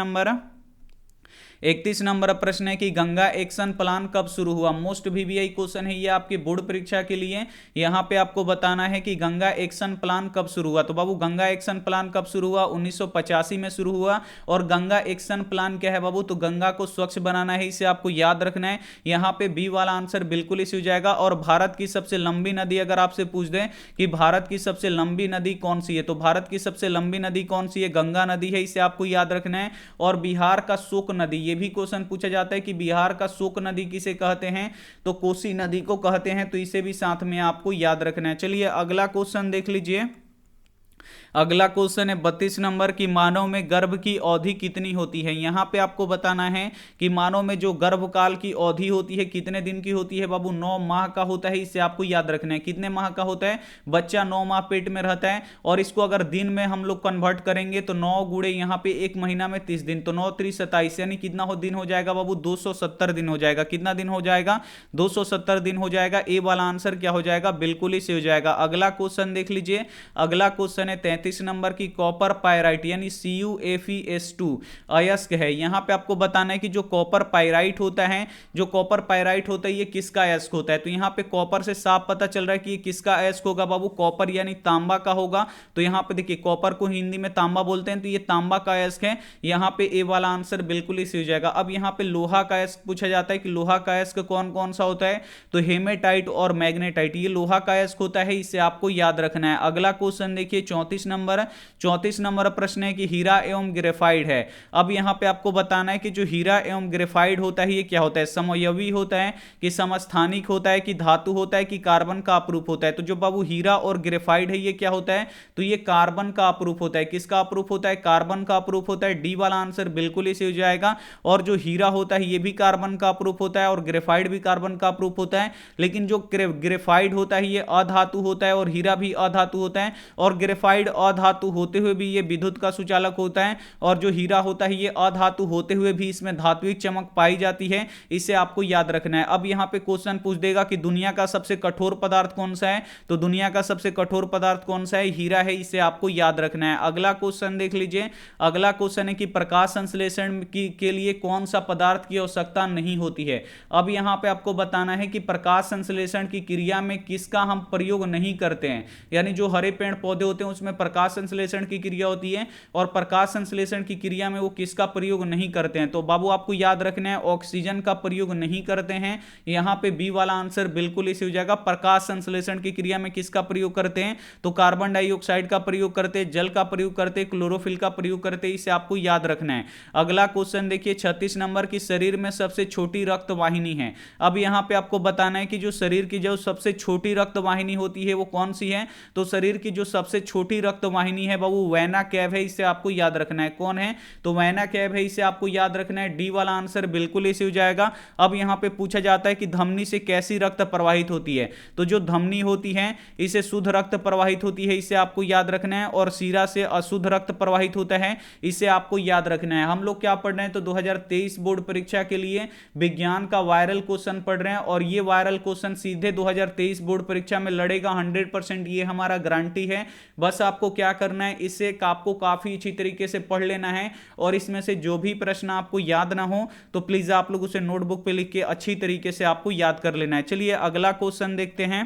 31 नंबर प्रश्न है कि गंगा एक्शन प्लान कब शुरू हुआ। मोस्ट वीवीआई क्वेश्चन है ये आपके बोर्ड परीक्षा के लिए। यहां पे आपको बताना है कि गंगा एक्शन प्लान कब शुरू हुआ। तो बाबू गंगा एक्शन प्लान कब शुरू हुआ, 1985 में शुरू हुआ। और गंगा एक्शन प्लान क्या है बाबू, तो गंगा को स्वच्छ बनाना है, इसे आपको याद रखना है। यहां पे बी वाला आंसर बिल्कुल इसी हो जाएगा। और भारत की सबसे लंबी नदी अगर आपसे पूछ दें कि भारत की सबसे लंबी नदी कौन सी है, तो भारत की सबसे लंबी नदी कौन सी है, गंगा नदी है, इसे आपको याद रखना है। और बिहार का शोक नदी, ये भी क्वेश्चन पूछा जाता है कि बिहार का शोक नदी किसे कहते हैं, तो कोसी नदी को कहते हैं, तो इसे भी साथ में आपको याद रखना है। चलिए अगला क्वेश्चन देख लीजिए। अगला क्वेश्चन है 32 नंबर की मानव में गर्भ की अवधि कितनी होती है। यहां पे आपको बताना है कि मानव में जो गर्भकाल की अवधि होती है कितने दिन की होती है बाबू, 9 माह का होता है, इसे आपको याद रखना है। कितने माह का होता है, बच्चा 9 माह पेट में रहता है। और इसको अगर दिन में हम लोग कन्वर्ट करेंगे तो 9 गुणे यहां पे एक महीना में 30 दिन, तो 9 3 27, यानी कितना दिन हो जाएगा बाबू, 270 दिन हो जाएगा। कितना दिन हो जाएगा, 270 दिन हो जाएगा। ए वाला आंसर क्या हो जाएगा, बिल्कुल ही से हो जाएगा। अगला क्वेश्चन देख लीजिए। अगला क्वेश्चन है 33 नंबर की कॉपर पायराइट यानी CuFeS2 अयस्क है। यहां पे आपको बताना है कि जो कॉपर पायराइट होता है, जो कॉपर पायराइट होता है ये किसका अयस्क होता है। तो यहां पे कॉपर से साफ पता चल रहा है कि ये किसका अयस्क होगा बाबू, कॉपर यानी तांबा का होगा। तो यहां पे देखिए कॉपर को हिंदी में तांबा बोलते हैं, तो ये तांबा का अयस्क है। यहां पे ए वाला आंसर बिल्कुल ही सही हो जाएगा। अब यहां पे लोहा का अयस्क पूछा जाता है कि लोहा का अयस्क कौन कौन सा होता है, तो हेमेटाइट और मैग्नेटाइट, ये लोहा का अयस्क होता है, इसे आपको याद रखना है। अगला क्वेश्चन देखिए 34 नंबर प्रश्न है कि हीरा एवं ग्रेफाइट है। अब यहां पे आपको बताना है कि जो हीरा एवं ग्रेफाइट होता है ये क्या होता है, समयवी होता है कि समस्थानिक होता है कि धातु होता है कि कार्बन का अपरूप होता है। तो जो बाबू हीरा और ग्रेफाइट है ये क्या होता है, तो ये कार्बन का अपरूप होता है। किसका अपरूप होता है, कार्बन का अपरूप होता है। डी वाला आंसर बिल्कुल इसे हो जाएगा। और जो हीरा होता है ये भी कार्बन का अपरूप होता है और ग्रेफाइट भी कार्बन का अपरूप होता है। लेकिन जो ग्रेफाइट होता है ये अधातु होता है और हीरा भी अधातु होता है। और ग्रेफाइट अधातु होते हुए भी ये विद्युत का सुचालक होता है। और जो हीरा होता है ये अधातु होते हुए भी इसमें धात्विक चमक पाई जाती है, इसे आपको याद रखना है। अब यहां पे क्वेश्चन पूछ देगा कि दुनिया का सबसे कठोर पदार्थ कौन सा है, तो दुनिया का सबसे कठोर पदार्थ कौन सा है, हीरा है, इसे आपको याद रखना है। अगला क्वेश्चन देख लीजिए। अगला क्वेश्चन है कि प्रकाश संश्लेषण के लिए कौन सा पदार्थ की आवश्यकता नहीं होती है। अब यहां पे आपको बताना है कि प्रकाश संश्लेषण की क्रिया में किसका हम प्रयोग नहीं करते हैं, यानी जो हरे पेड़ पौधे होते हैं उसमें प्रकाश संश्लेषण की क्रिया होती है और प्रकाश संश्लेषण की क्रिया में वो किसका प्रयोग नहीं करते हैं। तो बाबू आपको याद रखना है ऑक्सीजन का प्रयोग नहीं करते हैं। यहां पे बी वाला आंसर बिल्कुल इसी हो जाएगा। प्रकाश संश्लेषण की क्रिया में किसका प्रयोग करते हैं, तो कार्बन डाइऑक्साइड का प्रयोग करते हैं, जल का प्रयोग करते हैं, क्लोरोफिल का प्रयोग करते हैं, इसे आपको याद रखना है। अगला क्वेश्चन देखिए 36 नंबर की शरीर में सबसे छोटी रक्त वाहिनी है। अब यहां पे आपको बताना है कि जो शरीर की जो सबसे छोटी रक्त वाहिनी होती है वो कौन सी है, तो शरीर की जो सबसे छोटी रक्त वाहिनी है बाबू वेना कैव है, इसे आपको याद रखना है। कौन है, तो वेना कैव है, इसे आपको याद रखना है। डी वाला आंसर बिल्कुल इसे हो जाएगा। अब यहां पे पूछा जाता है कि धमनी से कैसी रक्त प्रवाहित होती है, तो जो धमनी होती है इसे शुद्ध रक्त प्रवाहित होती है, इसे आपको याद रखना है। और सीरा से अशुद्ध रक्त प्रवाहित होता है, इसे आपको याद रखना है। हम लोग क्या पढ़ रहे हैं, तो 2023 बोर्ड परीक्षा के लिए विज्ञान का वायरल क्वेश्चन पढ़ रहे हैं और ये वायरल क्वेश्चन सीधे 2023 बोर्ड परीक्षा में लड़ेगा 100%, ये हमारा गारंटी है। बस आपको क्या करना है, इसे आपको काफी अच्छी तरीके से पढ़ लेना है और इसमें से जो भी प्रश्न आपको याद ना हो तो प्लीज आप लोग उसे नोटबुक पे लिख के अच्छी तरीके से आपको याद कर लेना है। चलिए अगला क्वेश्चन देखते हैं।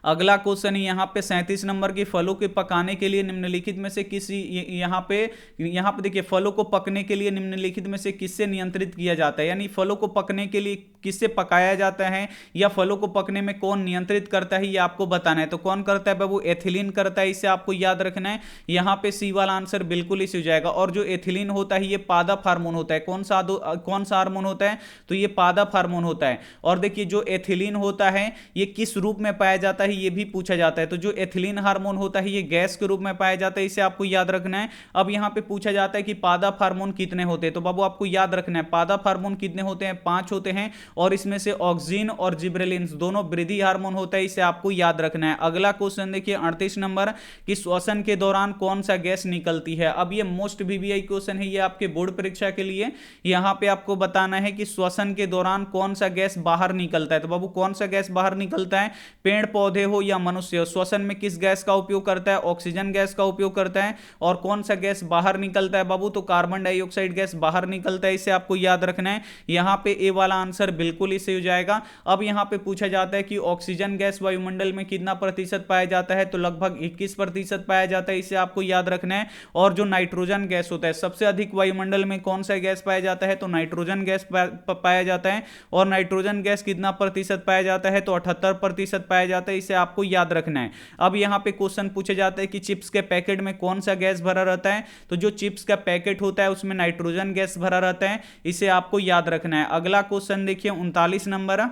अगला क्वेश्चन यहां पे 37 नंबर की फलों के पकाने के लिए निम्नलिखित में से किसी यहां पे देखिए फलों को पकने के लिए निम्नलिखित में से किससे नियंत्रित किया जाता है, यानी फलों को पकने के लिए किससे पकाया जाता है या फलों को पकने में कौन नियंत्रित करता है, ये आपको बताना है। तो कौन करता है बाबू, एथिलीन करता है, इसे आपको याद रखना है। यहां पे सी वाला आंसर बिल्कुल इसी हो जाएगा। और जो एथिलीन होता है ये पादप हार्मोन होता है। कौन सा हार्मोन होता है, तो ये पादप हार्मोन होता है। और देखिए जो एथिलीन होता है ये किस रूप में पाया जाता है, ये भी पूछा जाता है। तो जो एथिलीन हार्मोन होता है ये गैस के रूप में पाया जाता है, इसे आपको याद रखना है। अब यहां पे पूछा जाता है कि पादप हार्मोन कितने होते हैं, तो बाबू आपको याद रखना है पादप हार्मोन कितने होते हैं, 5 होते हैं। और इसमें से ऑक्सिन और जिब्रेलिन दोनों वृद्धि हार्मोन होता है, इसे आपको याद रखना है। अगला क्वेश्चन देखिए 38 नंबर कि श्वसन के दौरान कौन सा गैस निकलती है। अब ये मोस्ट वीवीआई क्वेश्चन है, ये आपके बोर्ड परीक्षा के लिए। यहां पे आपको बताना है कि श्वसन के दौरान कौन सा गैस बाहर निकलता है। तो बाबू कौन सा गैस बाहर निकलता है, पेड़ पौधे पौधे हो या मनुष्य हो, श्वसन में किस गैस का उपयोग करता है? ऑक्सीजन गैस का उपयोग करता है। और कौन सा गैस बाहर निकलता है बाबू? तो कार्बन डाइऑक्साइड गैस बाहर निकलता है, इसे आपको याद रखना है। यहां पे ए वाला आंसर बिल्कुल इसे हो जाएगा। अब यहां पे पूछा जाता है कि ऑक्सीजन गैस वायुमंडल में कितना प्रतिशत पाया जाता है? तो लगभग 21% पाया जाता है, इसे आपको याद रखना है। और जो नाइट्रोजन गैस होता है, सबसे अधिक वायुमंडल में कौन सा गैस पाया जाता है? तो नाइट्रोजन गैस पाया जाता है। और नाइट्रोजन गैस कितना प्रतिशत पाया जाता है? तो 78% पाया जाता है, इसे आपको याद रखना है। अब यहां पे क्वेश्चन पूछा जाता है कि चिप्स के पैकेट में कौन सा गैस भरा रहता है? तो जो चिप्स का पैकेट होता है उसमें नाइट्रोजन गैस भरा रहता है, इसे आपको याद रखना है। अगला क्वेश्चन देखिए 39 नंबर।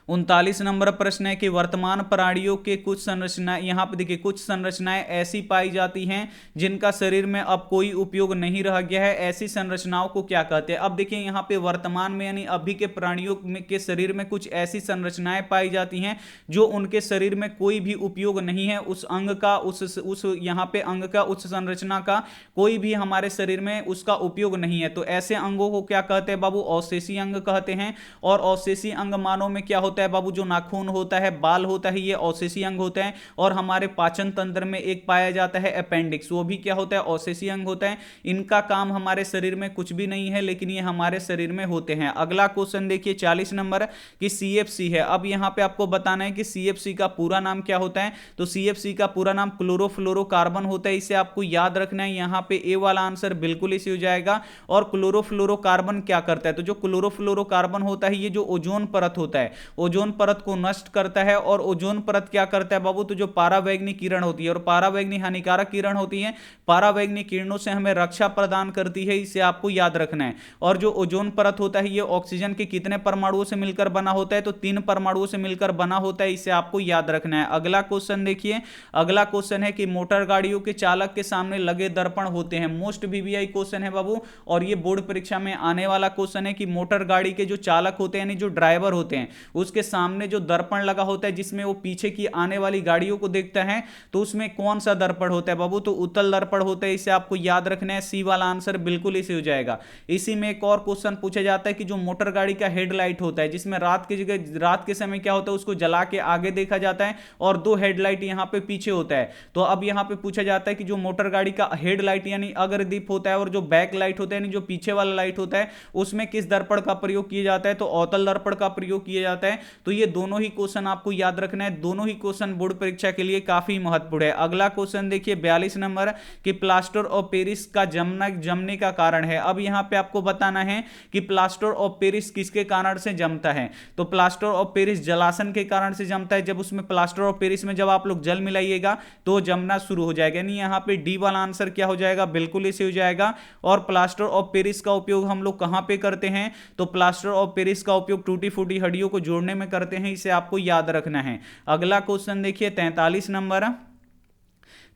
39 नंबर प्रश्न है कि वर्तमान प्राणियों के कुछ संरचनाएं, यहां पर देखिए, कुछ संरचनाएं ऐसी पाई जाती हैं जिनका शरीर में अब कोई उपयोग नहीं रह गया है, ऐसी संरचनाओं को क्या कहते हैं? अब देखिए यहां पे वर्तमान में यानी अभी के प्राणियों के शरीर में कुछ ऐसी संरचनाएं पाई जाती हैं जो उनके शरीर में कोई भी उपयोग नहीं है, उस अंग का, उस यहां पे अंग का, उस संरचना का कोई भी हमारे शरीर में उसका उपयोग नहीं है। तो ऐसे अंगों को क्या कहते हैं बाबू? अवशेषी अंग कहते हैं। और अवशेषी अंग मानव में क्या होता है बाबू? जो नाखून होता है, बाल होता है, ये अवशेषी अंग होता है। और हमारे पाचन तंत्र में एक पाया जाता है अपेंडिक्स, वो भी क्या होता है? अवशेषी अंग होता है। इनका काम हमारे शरीर में कुछ भी नहीं है, लेकिन ये हमारे शरीर में होते हैं। अगला क्वेश्चन देखिए 40 नंबर कि सीएफसी है। अब यहां पे आपको बताना है कि सीएफसी का पूरा नाम क्या होता है? तो सीएफसी का पूरा नाम क्लोरोफ्लोरोकार्बन होता है, इसे आपको याद रखना है। यहां पे ए वाला आंसर बिल्कुल इसी हो जाएगा। और क्लोरोफ्लोरोकार्बन क्या करता है? तो जो क्लोरोफ्लोरोकार्बन होता है, ये जो ओजोन परत होता है, ओजोन परत को नष्ट करता है। और ओजोन परत क्या करता है बाबू? तो जो पारावैंगनिक किरण होती है, और पारावैंगनिक हानिकारक किरण होती है, पारावैंगनिक किरणों से हमें रक्षा प्रदान करती है, इसे आपको याद रखना है। और जो ओजोन परत होता है, ये ऑक्सीजन के कितने परमाणुओं से मिलकर बना होता है? तो 3 परमाणुओं से मिलकर बना होता है, इसे आपको याद रखना है। अगला क्वेश्चन देखिए, अगला क्वेश्चन है कि मोटर गाड़ियों के चालक के सामने लगे दर्पण होते हैं। मोस्ट वीवीआई क्वेश्चन है बाबू, और ये बोर्ड परीक्षा में आने वाला क्वेश्चन है कि मोटर गाड़ी के जो चालक होते हैं, यानी जो ड्राइवर होते हैं, उसके सामने जो दर्पण लगा होता है जिसमें वो पीछे की आने वाली गाड़ियों को देखता है, तो उसमें कौन सा दर्पण होता है बाबू? तो उत्तल दर्पण होता है, इसे आपको याद रखना है। सी वाला आंसर बिल्कुल इसी हो जाएगा। इसी में एक और क्वेश्चन पूछा जाता है कि जो मोटर गाड़ी का हेडलाइट होता है, जिसमें रात की जगह, रात के समय क्या होता है, उसको जला के आगे देखा जाता है और 2 हेडलाइट यहां पे पीछे होता है। तो अब यहां पे पूछा जाता है कि जो मोटर गाड़ी का हेडलाइट यानी अग्रदीप होता है और जो बैक लाइट होता है यानी जो पीछे वाला लाइट होता है, उसमें किस दर्पण का प्रयोग किया जाता है? तो अवतल दर्पण का प्रयोग किया जाता है। तो ये दोनों ही क्वेश्चन आपको याद रखना है, दोनों ही क्वेश्चन बोर्ड परीक्षा के लिए काफी महत्वपूर्ण है। अगला क्वेश्चन देखिए 42 नंबर कि प्लास्टर ऑफ पेरिस का जमने का कारण है। अब यहां पे आपको बताना है कि प्लास्टर ऑफ पेरिस किसके कारण से जमता है? तो प्लास्टर ऑफ पेरिस जलासन के कारण से जमता है। जब उसमें प्लास्टर ऑफ पेरिस में जब आप लोग जल मिलाइएगा तो जमना शुरू हो जाएगा, यानी यहां पे डी वाला आंसर क्या हो जाएगा? बिल्कुल इसे हो जाएगा। और प्लास्टर ऑफ पेरिस का उपयोग हम लोग कहां पे करते हैं? तो प्लास्टर ऑफ पेरिस का उपयोग टूटी फूटी हड्डियों को जोड़ने में करते हैं, इसे आपको याद रखना है। अगला क्वेश्चन देखिए 43 नंबर।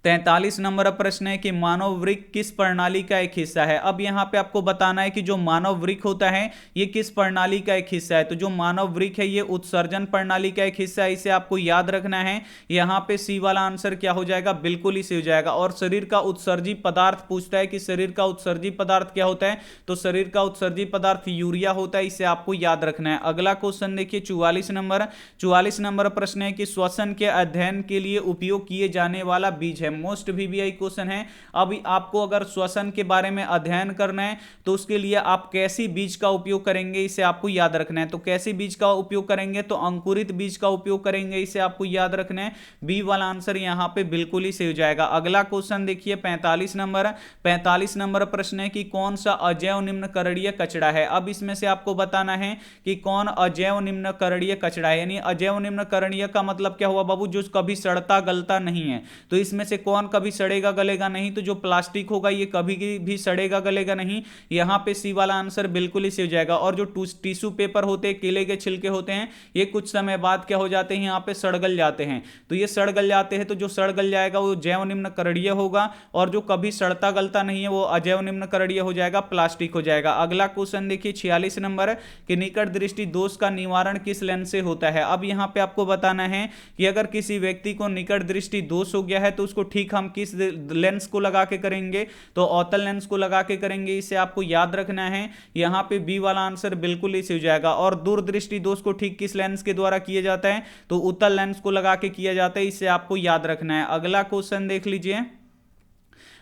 43 नंबर प्रश्न है कि मानव वृक्क किस प्रणाली का एक हिस्सा है? अब यहां पे आपको बताना है कि जो मानव वृक्क होता है ये किस प्रणाली का एक हिस्सा है? तो जो मानव वृक्क है ये उत्सर्जन प्रणाली का एक हिस्सा है, इसे आपको याद रखना है। यहां पे सी वाला आंसर क्या हो जाएगा? बिल्कुल इसे हो जाएगा। और शरीर का उत्सर्जी पदार्थ पूछता है कि शरीर का उत्सर्जी पदार्थ क्या होता है? तो शरीर का उत्सर्जी पदार्थ यूरिया होता है, इसे आपको याद रखना है। अगला क्वेश्चन देखिए 44 नंबर। 44 नंबर प्रश्न है कि श्वसन के अध्ययन के लिए उपयोग किए जाने वाला बीज है। मोस्ट वीवीआई क्वेश्चन है। अब आपको अगर श्वसन के बारे में अध्ययन करना है तो उसके लिए आप कैसी बीज का उपयोग करेंगे, इसे आपको याद रखना है। तो कैसी बीज का उपयोग करेंगे? तो अंकुरित बीज का उपयोग करेंगे, इसे आपको याद रखना है। बी वाला आंसर यहां पे बिल्कुल ही सही हो जाएगा। अगला क्वेश्चन देखिए 45 नंबर। 45 नंबर प्रश्न है कि कौन सा अजैव निम्नकरणीय कचरा है? अब इसमें से आपको बताना है कि कौन अजैव निम्नकरणीय कचरा है, यानी अजैव निम्नकरणीय का मतलब क्या हुआ बाबू? जो कभी सड़ता गलता नहीं है। तो इसमें से कौन कभी सड़ेगा गलेगा नहीं? तो जो प्लास्टिक होगा ये कभी भी सड़ेगा गलेगा नहीं, यहां पे सी वाला आंसर बिल्कुल ही सही हो जाएगा। और जो टिश्यू पेपर होते हैं, केले के छिलके होते हैं, ये कुछ समय बाद क्या हो जाते हैं? यहां पे सड़ गल जाते हैं। तो ये सड़ गल जाते हैं, तो जो सड़ गल जाएगा वो जैव निम्नकरणीय होगा, और जो कभी सड़ता गलता नहीं है वो अजैव निम्नकरणीय हो जाएगा, प्लास्टिक हो जाएगा। अगला क्वेश्चन देखिए 46 नंबर कि निकट दृष्टि दोष का निवारण किस लेंस से होता है? अब यहां पे आपको बताना है कि अगर किसी व्यक्ति को निकट दृष्टि दोष हो गया है तो उसको ठीक हम किस लेंस को लगा के करेंगे, तो अवतल लेंस को लगा के करेंगे, इसे आपको याद रखना है। यहां पे बी वाला आंसर बिल्कुल इसी हो जाएगा। और दूरदृष्टि दोष को ठीक किस लेंस के द्वारा किया जाता है, तो उत्तल लेंस को लगा के किया जाता है, इसे आपको याद रखना है। अगला क्वेश्चन देख लीजिए।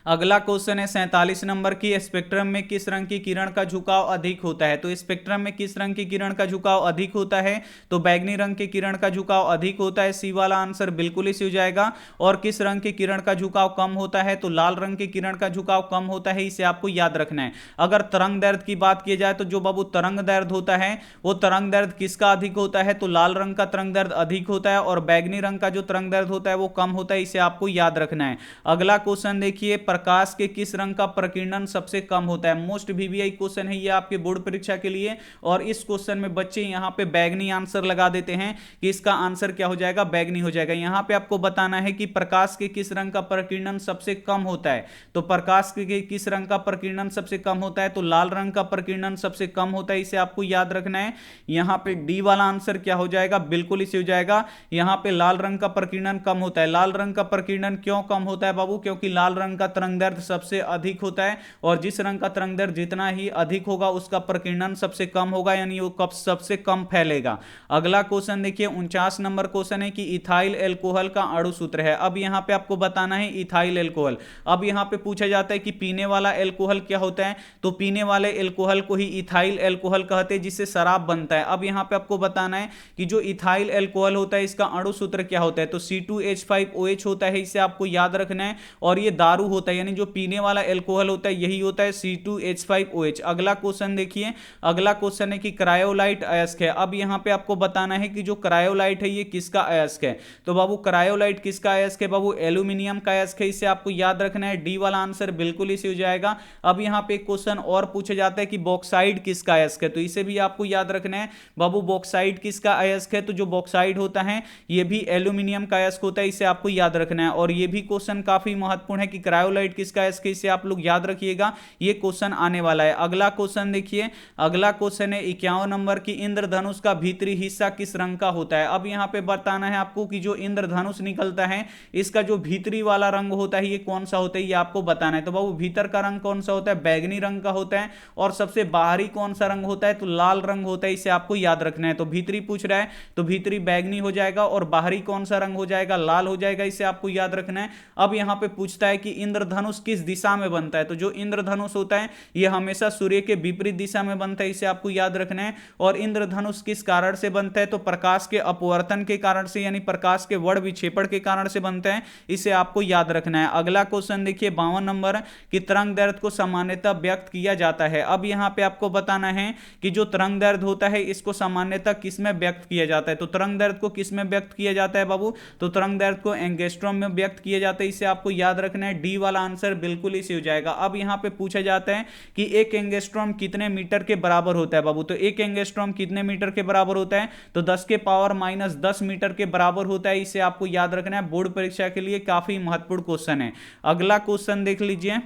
अगला क्वेश्चन है 47 नंबर की, स्पेक्ट्रम में किस रंग की किरण का झुकाव अधिक होता है। तो स्पेक्ट्रम में किस रंग की किरण का झुकाव अधिक होता है, तो बैगनी रंग की किरण का झुकाव अधिक होता है, सी वाला आंसर बिल्कुल इसी हो जाएगा। और किस रंग की किरण का झुकाव कम होता है, तो लाल रंग की किरण का झुकाव कम होता है, इसे आपको याद रखना है। अगर तरंग दैर्ध्य की बात की जाए तो जो बाबू तरंग दैर्ध्य होता है वो तरंग दैर्ध्य किसका अधिक होता है, तो लाल रंग का तरंग दैर्ध्य अधिक होता है, और बैगनी रंग का जो तरंग दैर्ध्य होता है वो कम होता है, इसे आपको याद रखना है। अगला क्वेश्चन देखिए, प्रकाश के किस रंग का प्रकीर्णन सबसे कम होता है। मोस्ट वीवीआई क्वेश्चन है ये आपके बोर्ड परीक्षा के लिए, और इस क्वेश्चन में बच्चे यहां पे बैगनी आंसर लगा देते हैं कि इसका आंसर क्या हो जाएगा, बैगनी हो जाएगा। यहां पे आपको बताना है कि प्रकाश के किस रंग का प्रकीर्णन सबसे कम होता है, तो प्रकाश के किस रंग का प्रकीर्णन सबसे कम होता है, तो लाल रंग का प्रकीर्णन सबसे कम होता है, इसे आपको याद रखना है। यहां पे डी वाला आंसर क्या हो जाएगा, बिल्कुल इसे हो जाएगा। यहां पे लाल रंग का प्रकीर्णन कम होता है। लाल रंग का प्रकीर्णन क्यों कम होता है बाबू, क्योंकि लाल रंग का तरंग दैर्ध्य सबसे अधिक होता है, और जिस रंग का तरंग दैर्ध्य जितना ही अधिक होगा उसका प्रकीर्णन सबसे कम होगा, यानी वो कब सबसे कम फैलेगा। अगला क्वेश्चन देखिए 49 नंबर क्वेश्चन है कि इथाइल एल्कोहल का अणु सूत्र है। अब यहां पे आपको बताना है इथाइल एल्कोहल। अब यहां पे पूछा जाता है कि पीने वाला एल्कोहल क्या होता है, तो पीने वाले एल्कोहल को ही इथाइल एल्कोहल कहते हैं, जिससे शराब बनता है। अब यहां पे आपको बताना है कि जो इथाइल एल्कोहल होता है इसका अणु सूत्र क्या होता है, तो C2H5OH होता है, इसे आपको याद रखना है। और ये दारू होता है, यानी जो पीने वाला एल्कोहल होता है यही होता है C2H5OH। अगला क्वेश्चन देखिए, अगला क्वेश्चन है कि क्रायोलाइट अयस्क है। अब यहां पे आपको बताना है कि जो क्रायोलाइट है ये किसका अयस्क है, तो बाबू क्रायोलाइट किसका अयस्क है, बाबू एल्यूमिनियम का अयस्क है, इसे आपको याद रखना है। डी वाला आंसर बिल्कुल इसे हो जाएगा। अब यहां पे एक क्वेश्चन और पूछा जाता है कि बॉक्साइड किसका अयस्क है, तो इसे भी आपको याद रखना है। बाबू बॉक्साइड किसका अयस्क है, तो जो बॉक्साइड होता है ये भी एल्यूमिनियम का अयस्क होता है, इसे आपको याद रखना है। और ये भी क्वेश्चन काफी महत्वपूर्ण है कि क्रायोलाइट किसका अयस्क है, इसे आप लोग याद रखिएगा, ये क्वेश्चन आने वाला है। अगला क्वेश्चन देखिए, अगला क्वेश्चन है 51 नंबर की, इंद्रधनुष का भीतरी हिस्सा किस रंग का होता है। अब यहां पे बताना है आपको कि जो इंद्रधनुष निकलता है इसका जो भीतरी वाला रंग होता है ये कौन सा होता है, ये आपको बताना है। तो बाबू भीतर का रंग कौन सा होता है, बैगनी रंग का होता है। और सबसे बाहरी कौन सा रंग होता है, तो लाल रंग होता है, इसे आपको याद रखना है। तो भीतरी पूछ रहा है तो भीतरी बैगनी हो जाएगा, और बाहरी कौन सा रंग हो जाएगा, लाल हो जाएगा, इसे आपको याद रखना है। अब यहां पे पूछता है कि इंद्रधनुष किस दिशा में बनता है, तो जो इंद्रधनुष होता है ये हमेशा सूर्य के विपरीत दिशा में बनता है, इसे आपको याद रखना है। और इंद्रधनुष किस कारण से बनता है, तो प्रकाश के अपवर्तन के कारण से, यानी प्रकाश के वर्ण विक्षेपण के कारण से बनता है, इसे आपको याद रखना है। अगला क्वेश्चन देखिए 52 नंबर कि तरंग दैर्ध्य को सामान्यतः व्यक्त किया जाता है। अब यहां पे आपको बताना है कि जो तरंग दैर्ध्य होता है इसको सामान्यतः किस में व्यक्त किया जाता है, तो तरंग दैर्ध्य को किस में व्यक्त किया जाता है बाबू, तो तरंग दैर्ध्य को एंगस्ट्रॉम में व्यक्त किया जाता है, इसे आपको याद रखना है। डी वाला आंसर बिल्कुल इसी हो जाएगा। अब यहां पे पूछा जाता है कि एक एंगस्ट्रॉम कितने मीटर के बराबर होता है बाबू, तो एक एंगस्ट्रॉम कितने मीटर के बराबर होता है, तो 10 के पावर -10 मीटर के बराबर होता है, इसे आपको याद रखना है। बोर्ड परीक्षा के लिए काफी महत्वपूर्ण क्वेश्चन है। अगला क्वेश्चन देख लीजिए,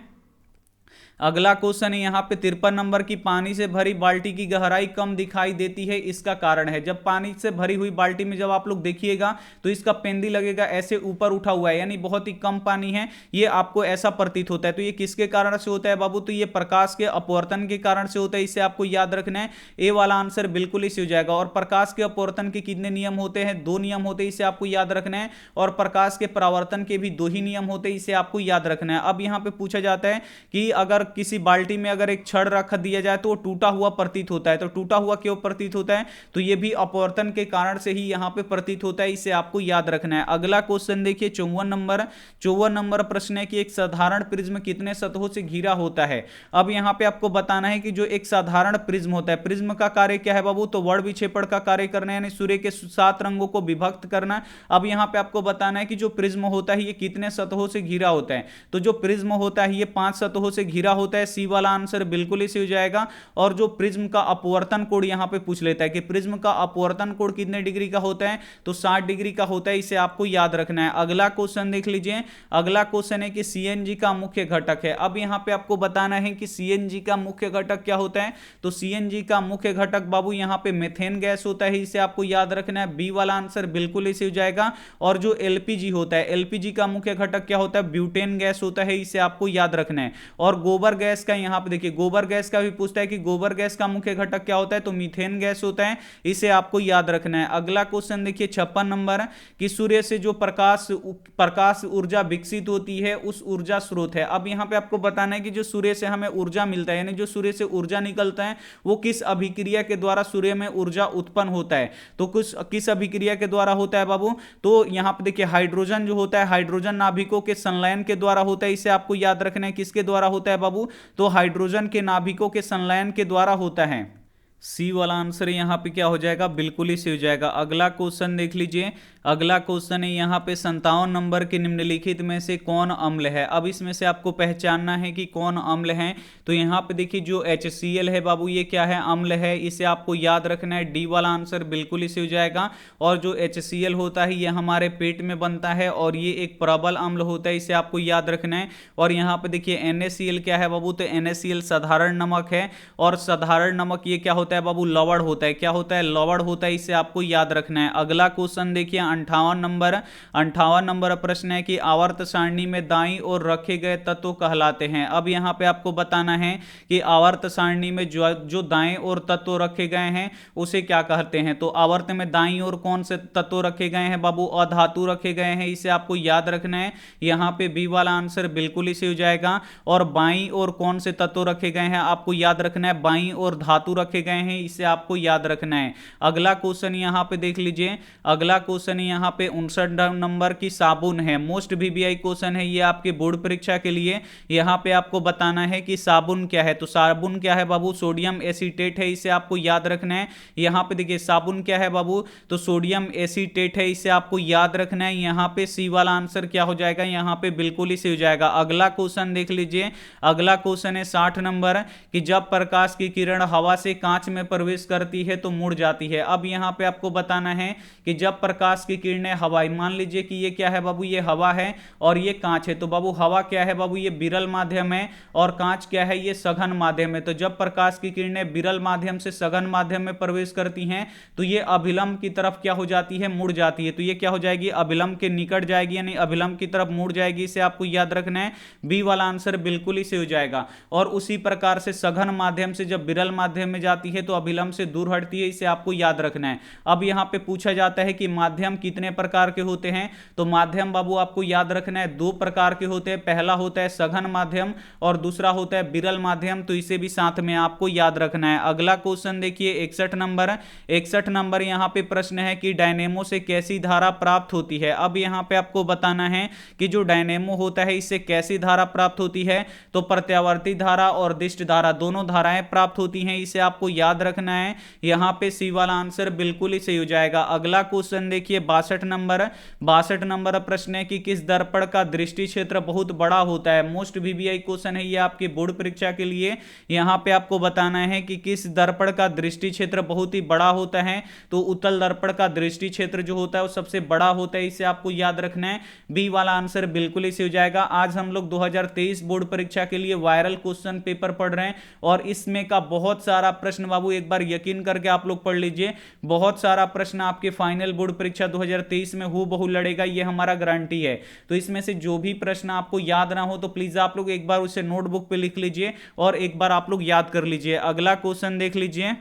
अगला क्वेश्चन है यहां पे 53 नंबर की, पानी से भरी बाल्टी की गहराई कम दिखाई देती है, इसका कारण है। जब पानी से भरी हुई बाल्टी में जब आप लोग देखिएगा तो इसका पेंदी लगेगा ऐसे ऊपर उठा हुआ है, यानी बहुत ही कम पानी है, ये आपको ऐसा प्रतीत होता है। तो ये किसके कारण से होता है बाबू, तो ये प्रकाश के अपवर्तन के कारण से होता है, इसे आपको याद रखना है। ए वाला आंसर बिल्कुल इसी हो जाएगा। और प्रकाश के अपवर्तन के कितने नियम होते हैं, 2 नियम होते हैं, इसे आपको याद रखना है। और प्रकाश के परावर्तन के भी 2 ही नियम होते हैं, इसे आपको याद रखना है। अब यहां पे पूछा जाता है कि अगर किसी बाल्टी में अगर एक छड़ रख दिया जाए तो वो टूटा हुआ प्रतीत होता है, तो टूटा हुआ क्यों प्रतीत होता है, तो ये भी अपवर्तन के कारण से ही यहां पे प्रतीत होता है, इसे आपको याद रखना है। अगला क्वेश्चन देखिए 54 नंबर प्रश्न है कि एक साधारण प्रिज्म कितने सतहों से घिरा होता है। अब यहां पे आपको बताना है कि जो एक साधारण प्रिज्म होता है, प्रिज्म का कार्य क्या है बाबू, तो वर्ण विक्षेपण का कार्य करना, यानी सूर्य के 7 रंगों को विभक्त करना। अब यहां पे आपको बताना है कि जो प्रिज्म होता है ये कितने सतहों से घिरा होता है, तो जो प्रिज्म होता है ये 5 सतहों से घिरा होता है, सी वाला आंसर बिल्कुल ही सही हो जाएगा। और जो प्रिज्म का अपवर्तन कोण यहां पे पूछ लेता है कि प्रिज्म का अपवर्तन कोण कितने डिग्री का होता है, तो 60 डिग्री का होता है, इसे आपको याद रखना है। अगला क्वेश्चन देख लीजिए। अगला क्वेश्चन है कि सीएनजी का मुख्य घटक है। अब यहां पे आपको बताना है कि सीएनजी का मुख्य घटक क्या होता है, तो सीएनजी का मुख्य घटक बाबू यहां पे मीथेन गैस होता है, इसे आपको याद रखना है। बी वाला आंसर बिल्कुल इसे हो जाएगा। और जो एलपीजी होता है, एलपीजी का मुख्य घटक क्या होता है, ब्यूटेन गैस होता है, इसे आपको याद रखना है। और गोबर गैस का यहां पे देखिए, गोबर गैस का भी पूछता है कि गोबर गैस का मुख्य घटक क्या होता है, तो मीथेन गैस होता है, इसे आपको याद रखना है। अगला क्वेश्चन देखिए 56 नंबर कि सूर्य से जो प्रकाश ऊर्जा विकसित होती है उस ऊर्जा स्रोत है। अब यहां पे आपको बताना है कि जो सूर्य से हमें ऊर्जा मिलता है, यानी जो सूर्य से ऊर्जा निकलता है वो किस अभिक्रिया के द्वारा सूर्य में ऊर्जा उत्पन्न होता है, तो किस अभिक्रिया के द्वारा होता है बाबू, तो यहां पे देखिए हाइड्रोजन जो होता है, हाइड्रोजन नाभिकों के संलयन के द्वारा होता है, इसे आपको याद रखना है। किसके द्वारा होता है बाबू, तो हाइड्रोजन के नाभिकों के संलयन के द्वारा होता है। सी वाला आंसर यहां पे क्या हो जाएगा, बिल्कुल ही सही हो जाएगा। अगला क्वेश्चन देख लीजिए। अगला क्वेश्चन है यहां पे 57 नंबर के निम्नलिखित में से कौन अम्ल है। अब इसमें से आपको पहचानना है कि कौन अम्ल है, तो यहां पे देखिए जो HCl है बाबू, ये क्या है, अम्ल है, इसे आपको याद रखना है। डी वाला आंसर बिल्कुल ही सही हो जाएगा। और जो HCl होता है ये हमारे पेट में बनता है और ये एक प्रबल अम्ल होता है, इसे आपको याद रखना है। और यहां पे देखिए NaCl क्या है बाबू, तो NaCl साधारण नमक है। और साधारण नमक ये क्या होता है बाबू, लवण होता है। क्या होता है, लवण होता है, इसे आपको याद रखना है। अगला क्वेश्चन देखिए 58 नंबर प्रश्न है कि आवर्त सारणी में दाईं ओर रखे गए तत्व कहलाते हैं। अब यहां पे आपको बताना है कि आवर्त सारणी में जो दाएं ओर तत्व रखे गए हैं उसे क्या कहते हैं। तो आवर्त में दाईं ओर कौन से तत्व रखे गए हैं बाबू, अधातु रखे गए हैं, इसे आपको याद रखना है। यहां पे बी वाला आंसर बिल्कुल ही सही हो जाएगा। और बाईं ओर कौन से तत्व रखे गए हैं, आपको याद रखना है, बाईं ओर धातु रखे गए हैं, इसे आपको याद रखना है। अगला क्वेश्चन यहां पे देख लीजिए। अगला क्वेश्चन यहां पे 59 नंबर की साबुन है। मोस्ट VVI क्वेश्चन है ये आपके बोर्ड परीक्षा के लिए। यहां पे आपको बताना है कि साबुन क्या है, तो साबुन क्या है बाबू, सोडियम एसीटेट है, इसे आपको याद रखना है। यहां पे देखिए साबुन क्या है बाबू, तो सोडियम एसीटेट है, इसे आपको याद रखना है। यहां पे सी वाला आंसर क्या हो जाएगा, यहां पे बिल्कुल ही सही हो जाएगा। अगला क्वेश्चन देख लीजिए। अगला क्वेश्चन है 60 नंबर कि जब प्रकाश की किरण हवा से कांच में प्रवेश करती है तो मुड़ जाती है। अब यहां पे आपको बताना है कि जब प्रकाश की किरणें हवा, मान लीजिए कि ये क्या है बाबू, ये हवा है और ये कांच है, तो बाबू हवा क्या है बाबू, ये विरल माध्यम है और कांच क्या है, ये सघन माध्यम है। तो जब प्रकाश की किरणें विरल माध्यम से सघन माध्यम में प्रवेश करती हैं तो ये अभिलंब की तरफ क्या हो जाती है, मुड़ जाती है। तो ये क्या हो जाएगी, अभिलंब के निकट जाएगी, यानी अभिलंब की तरफ मुड़ जाएगी, इसे आपको याद रखना है। बी वाला आंसर बिल्कुल ही सही हो जाएगा। और उसी प्रकार से सघन माध्यम से जब विरल माध्यम में जाती है तो अभिलंब से दूर हटती है, इसे आपको याद रखना है। अब यहां पे पूछा जाता है कि माध्यम कितने प्रकार के होते हैं, तो माध्यम बाबू आपको याद रखना है 2 प्रकार के होते हैं। पहला होता है सघन माध्यम और दूसरा होता है विरल माध्यम, तो इसे भी साथ में आपको याद रखना है। अगला क्वेश्चन देखिए 61 नंबर यहां पे प्रश्न है कि डायनेमो से कैसी धारा प्राप्त होती है। अब यहां पे आपको बताना है कि जो डायनेमो होता है इससे कैसी धारा प्राप्त होती है, तो प्रत्यावर्ती धारा और दिष्ट धारा दोनों धाराएं प्राप्त होती हैं, इसे आपको याद रखना है। यहां पे सी वाला आंसर बिल्कुल ही सही हो जाएगा। अगला क्वेश्चन देखिए 62 नंबर प्रश्न है कि किस दर्पण का दृष्टि क्षेत्र बहुत बड़ा होता है। मोस्ट VVI क्वेश्चन है ये आपके बोर्ड परीक्षा के लिए। यहां पे आपको बताना है कि किस दर्पण का दृष्टि क्षेत्र बहुत ही बड़ा होता है, तो उत्तल दर्पण का दृष्टि क्षेत्र जो होता है वो सबसे बड़ा होता है, इसे आपको याद रखना है। बी वाला आंसर बिल्कुल ही सही हो जाएगा। आज हम लोग 2023 बोर्ड परीक्षा के लिए वायरल क्वेश्चन पेपर पढ़ रहे हैं और इसमें का बहुत सारा प्रश्न बाबू एक बार यकीन करके आप लोग पढ़ लीजिए, बहुत सारा प्रश्न आपके फाइनल बोर्ड परीक्षा 2023 में हूबहू लड़ेगा, ये हमारा गारंटी है। तो इसमें से जो भी प्रश्न आपको याद ना हो तो प्लीज आप लोग एक बार उसे नोटबुक पे लिख लीजिए और एक बार आप लोग याद कर लीजिए। अगला क्वेश्चन देख लीजिए।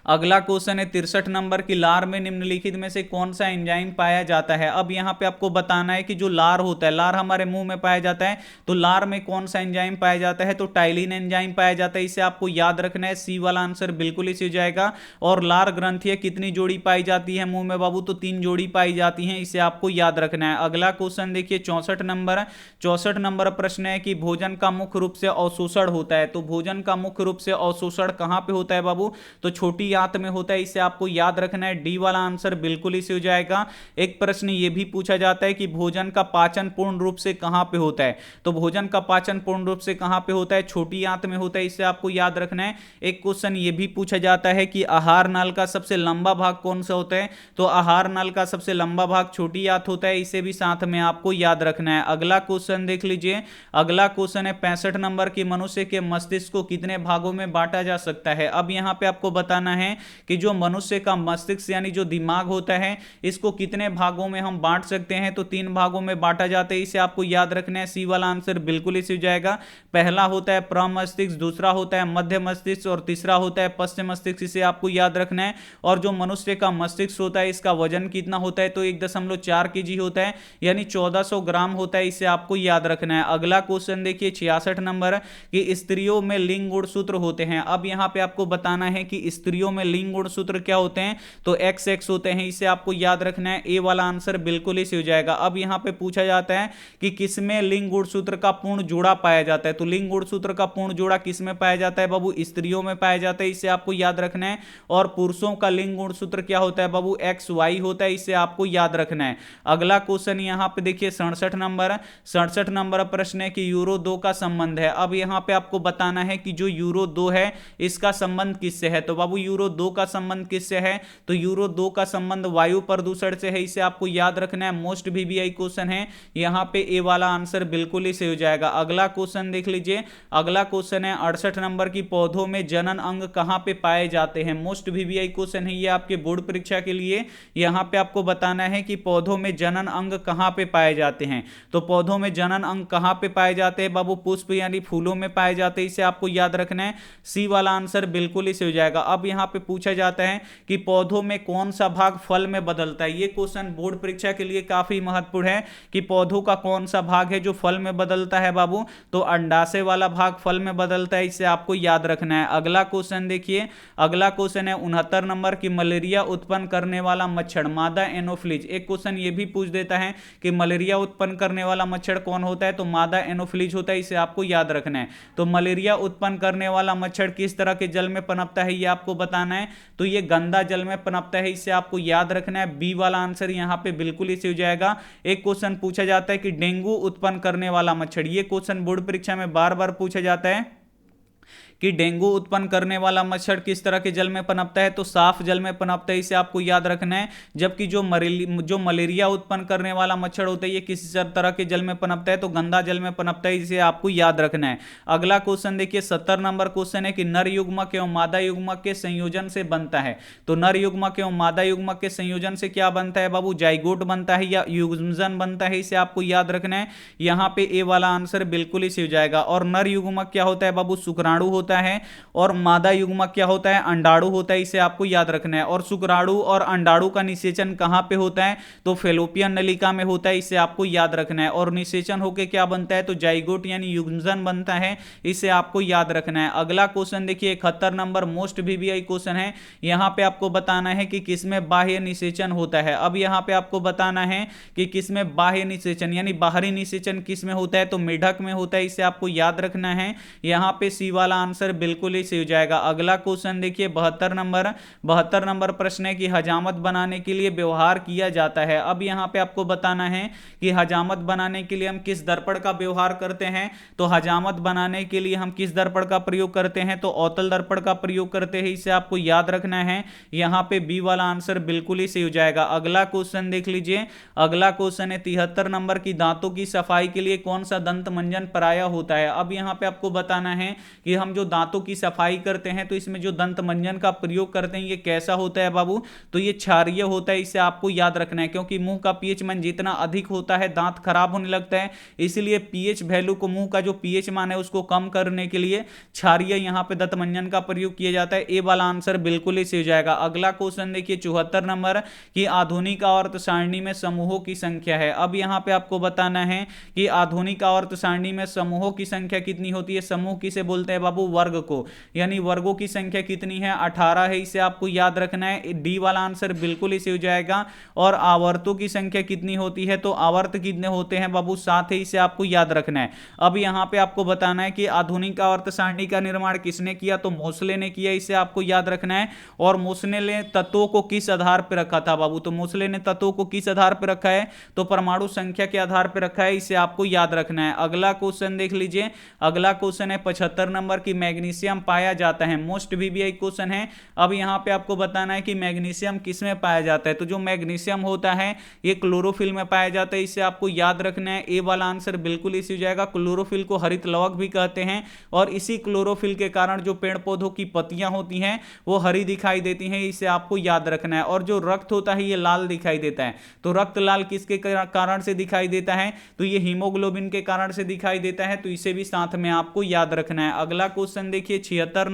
अगला क्वेश्चन है 63 नंबर की लार में निम्नलिखित में से कौन सा एंजाइम पाया जाता है। अब यहां पे आपको बताना है कि जो लार होता है, लार हमारे मुंह में पाया जाता है, तो लार में कौन सा एंजाइम पाया जाता है, तो टाइलिन एंजाइम पाया जाता है, इसे आपको याद रखना है। सी वाला आंसर बिल्कुल इसी हो जाएगा। और लार ग्रंथियां कितनी जोड़ी पाई जाती है मुंह में बाबू, तो 3 जोड़ी पाई जाती हैं, इसे आपको याद रखना है। अगला क्वेश्चन देखिए 64 नंबर प्रश्न है कि भोजन का मुख्य रूप से अवशोषण होता है, तो भोजन का मुख्य रूप से अवशोषण कहां पे होता है बाबू, तो छोटी आंत में होता है, इसे आपको याद रखना है। डी वाला आंसर बिल्कुल इसे हो जाएगा। एक प्रश्न ये भी पूछा जाता है कि भोजन का पाचन पूर्ण रूप से कहां पे होता है, तो भोजन का पाचन पूर्ण रूप से कहां पे होता है, छोटी आंत में होता है, इसे आपको याद रखना है। एक क्वेश्चन ये भी पूछा जाता है कि आहार नाल का सबसे लंबा भाग कौन सा होता है, तो आहार नाल का सबसे लंबा भाग छोटी आंत होता है, इसे भी साथ में आपको याद रखना है। अगला क्वेश्चन देख लीजिए। अगला क्वेश्चन है 65 नंबर की, मनुष्य के मस्तिष्क को कितने भागों में बांटा जा सकता है। अब यहां पे आपको बताना है कि जो मनुष्य का मस्तिष्क यानी जो दिमाग होता है, इसको कितने भागों में हम बांट सकते हैं, तो 3 भागों में बांटा जाता है, इसे आपको याद रखना है। सी वाला आंसर बिल्कुल इसे हो जाएगा। पहला होता है प्रमस्तिष्क, दूसरा होता है मध्य मस्तिष्क और तीसरा होता है पश्चिम मस्तिष्क, इसे आपको याद रखना है। और जो मनुष्य का मस्तिष्क होता है, इसका वजन कितना होता है, तो 1.4 kg होता है, यानी 1400 ग्राम होता है, इसे आपको याद रखना है। अगला क्वेश्चन देखिए 66 नंबर कि स्त्रियों में लिंग गुणसूत्र होते हैं। अब यहां पे आपको बताना है कि स्त्रियों में लिंग गुणसूत्र क्या होते हैं, तो XX होते हैं, इसे आपको याद रखना है। ए वाला आंसर बिल्कुल इसे हो जाएगा। अब यहां पे पूछा जाता है कि किसमें लिंग गुणसूत्र का पूर्ण जोड़ा पाया जाता है, तो लिंग गुणसूत्र का पूर्ण जोड़ा किसमें पाया जाता है बाबू, स्त्रियों में पाया जाता है, इसे आपको याद रखना है। और पुरुषों का लिंग गुणसूत्र क्या होता है बाबू, XY होता है, इसे आपको याद रखना है। अगला क्वेश्चन यहां पे देखिए 67 नंबर प्रश्न है कि यूरो 2 का संबंध है। अब यहां पे आपको बताना है कि जो यूरो 2 है, इसका संबंध किससे है, तो बाबू यूरो 2 का संबंध किससे है, तो यूरो 2 का संबंध वायु प्रदूषण से है, इसे आपको याद रखना है। मोस्ट VBI क्वेश्चन है, यहां पे ए वाला आंसर बिल्कुल ही सही हो जाएगा। अगला क्वेश्चन देख लीजिए। अगला क्वेश्चन है 68 नंबर की, पौधों में जनन अंग कहां पे पाए जाते हैं। मोस्ट VBI क्वेश्चन है ये आपके बोर्ड परीक्षा के लिए। यहां पे आपको बताना है कि पौधों में जनन अंग कहां पे पाए जाते हैं, तो पौधों में जनन अंग कहां पे पाए जाते हैं बाबू, पुष्प यानी फूलों में पाए जाते हैं, इसे आपको याद रखना है। सी वाला आंसर बिल्कुल ही सही हो जाएगा। अब यहां पे पूछा जाता है कि पौधों में कौन सा भाग फल में बदलता है। ये क्वेश्चन बोर्ड परीक्षा के लिए काफी महत्वपूर्ण है कि पौधों का कौन सा भाग है जो फल में बदलता है बाबू, तो अंडाशय वाला भाग फल में बदलता है, इसे आपको याद रखना है। अगला क्वेश्चन देखिए। अगला क्वेश्चन है 69 नंबर की, मलेरिया उत्पन्न करने वाला मच्छर मादा एनोफिलीज। एक क्वेश्चन ये भी पूछ देता है कि मलेरिया उत्पन्न करने वाला मच्छर कौन होता है, तो मादा एनोफिलीज होता है, इसे आपको याद रखना है। तो मलेरिया उत्पन्न करने वाला मच्छर किस तरह के जल में पनपता है, ये आपको बताना है, तो ये गंदा जल में पनपता है, इसे आपको याद रखना है। बी वाला आंसर यहां पे बिल्कुल इसे हो जाएगा। एक क्वेश्चन पूछा जाता है कि डेंगू उत्पन्न करने वाला मच्छर, ये क्वेश्चन बोर्ड परीक्षा में बार बार पूछा जाता है कि डेंगू उत्पन्न करने वाला मच्छर किस तरह के जल में पनपता है, तो साफ जल में पनपता है, इसे आपको याद रखना है। जबकि जो मलेरिया उत्पन्न करने वाला मच्छर होता है, ये किसी तरह के जल में पनपता है, तो गंदा जल में पनपता है, इसे आपको याद रखना है। अगला क्वेश्चन देखिए 70 नंबर क्वेश्चन है कि नर युग्मक एवं मादा युग्मक के संयोजन से बनता है। तो नर युग्मक एवं मादा युग्मक के संयोजन से क्या बनता है बाबू, जाइगोट बनता है या युग्मजन बनता है, इसे आपको याद रखना है। यहां पे ए वाला आंसर बिल्कुल ही सही हो जाएगा। और नर युग्मक क्या होता है बाबू, शुक्राणु होता है, और मादा युग्मक क्या होता है, अंडाणु होता है, इसे आपको याद रखना है। और शुक्राणु और अंडाणु का निषेचन कहां पे होता है, तो फेलोपियन नलिका में होता है, इसे आपको याद रखना है। और निषेचन होकर क्या बनता है, तो जाइगोट यानी युग्मजन बनता है, इसे आपको याद रखना है। अगला क्वेश्चन देखिए 71 नंबर मोस्ट VBI क्वेश्चन है। यहां पे आपको बताना है कि किसमें बाह्य निषेचन होता है। अब यहां पे आपको बताना है कि किसमें बाह्य निषेचन यानी बाहरी निषेचन किसमें होता है, तो मेढक में होता है, इसे आपको याद रखना है। यहां पे सी वाला आंसर बिल्कुल ही सही हो जाएगा। अगला क्वेश्चन देखिए 72 नंबर प्रश्न है कि हजामत बनाने के लिए व्यवहार किया जाता है। अब यहां पे आपको बताना है कि हजामत बनाने के लिए हम किस दर्पण का व्यवहार करते हैं, तो हजामत बनाने के लिए हम किस दर्पण का प्रयोग करते हैं, तो अवतल दर्पण का प्रयोग करते हैं, इसे आपको याद रखना है। यहां पे बी वाला आंसर बिल्कुल ही सही हो जाएगा। अगला क्वेश्चन देख लीजिए। अगला क्वेश्चन है 73 नंबर की, दांतों की सफाई के लिए कौन सा दंत मंजन प्रायः होता है। अब यहां पे आपको बताना है कि हम जो दांतों की सफाई करते हैं, तो इसमें जो दंत मंजन का प्रयोग करते हैं, ये कैसा होता है बाबू, तो ये क्षारीय होता है, इसे आपको याद रखना है। क्योंकि मुंह का पीएच मान जितना अधिक होता है, दांत खराब होने लगता है, इसलिए पीएच वैल्यू को, मुंह का जो पीएच मान है उसको कम करने के लिए क्षारीय यहां पे दंत मंजन का प्रयोग किया जाता है। ए वाला आंसर बिल्कुल ही सही हो जाएगा। अगला क्वेश्चन देखिए 74 नंबर की, आधुनिक आवर्त सारणी में समूहों की संख्या है। अब यहां पे आपको बताना है कि आधुनिक आवर्त सारणी में समूहों की संख्या कितनी होती है। समूह किसे बोलते हैं बाबू, वर्ग को, यानी वर्गों की संख्या कितनी है 18 है, इसे आपको याद रखना है। डी वाला आंसर बिल्कुल इसे हो जाएगा। और आवर्तों की संख्या कितनी होती है, तो आवर्त कितने होते हैं बाबू 7 है, इसे आपको याद रखना है। अब यहां पे आपको बताना है कि आधुनिक आवर्त सारणी का निर्माण किसने किया, तो मोसले ने किया, इसे आपको याद रखना है। और मोसले ने तत्वों को किस आधार पर रखा था बाबू, तो मोसले ने तत्वों को किस आधार पर रखा है, तो परमाणु संख्या के आधार पर रखा है, इसे आपको याद रखना है। अगला क्वेश्चन देख लीजिए, अगला क्वेश्चन है 75 नंबर की, मैग्नीशियम पाया जाता है, मोस्ट वीवीआई क्वेश्चन है। अब यहां पे आपको बताना है कि मैग्नीशियम किसमें पाया जाता है, तो जो मैग्नीशियम होता है ये क्लोरोफिल में पाया जाता है, इसे आपको याद रखना है। ए वाला आंसर बिल्कुल इसी हो जाएगा। क्लोरोफिल को हरित लवक भी कहते हैं और इसी क्लोरोफिल के कारण जो पेड़ पौधों की पत्तियां होती हैं वो हरी दिखाई देती हैं, इसे आपको याद रखना है। और जो रक्त होता है ये लाल दिखाई देता है, तो रक्त लाल किसके कारण से दिखाई देता है, तो ये हीमोग्लोबिन के कारण से दिखाई देता है, तो इसे भी साथ में आपको याद रखना है। अगला क्वेश्चन देखिए 76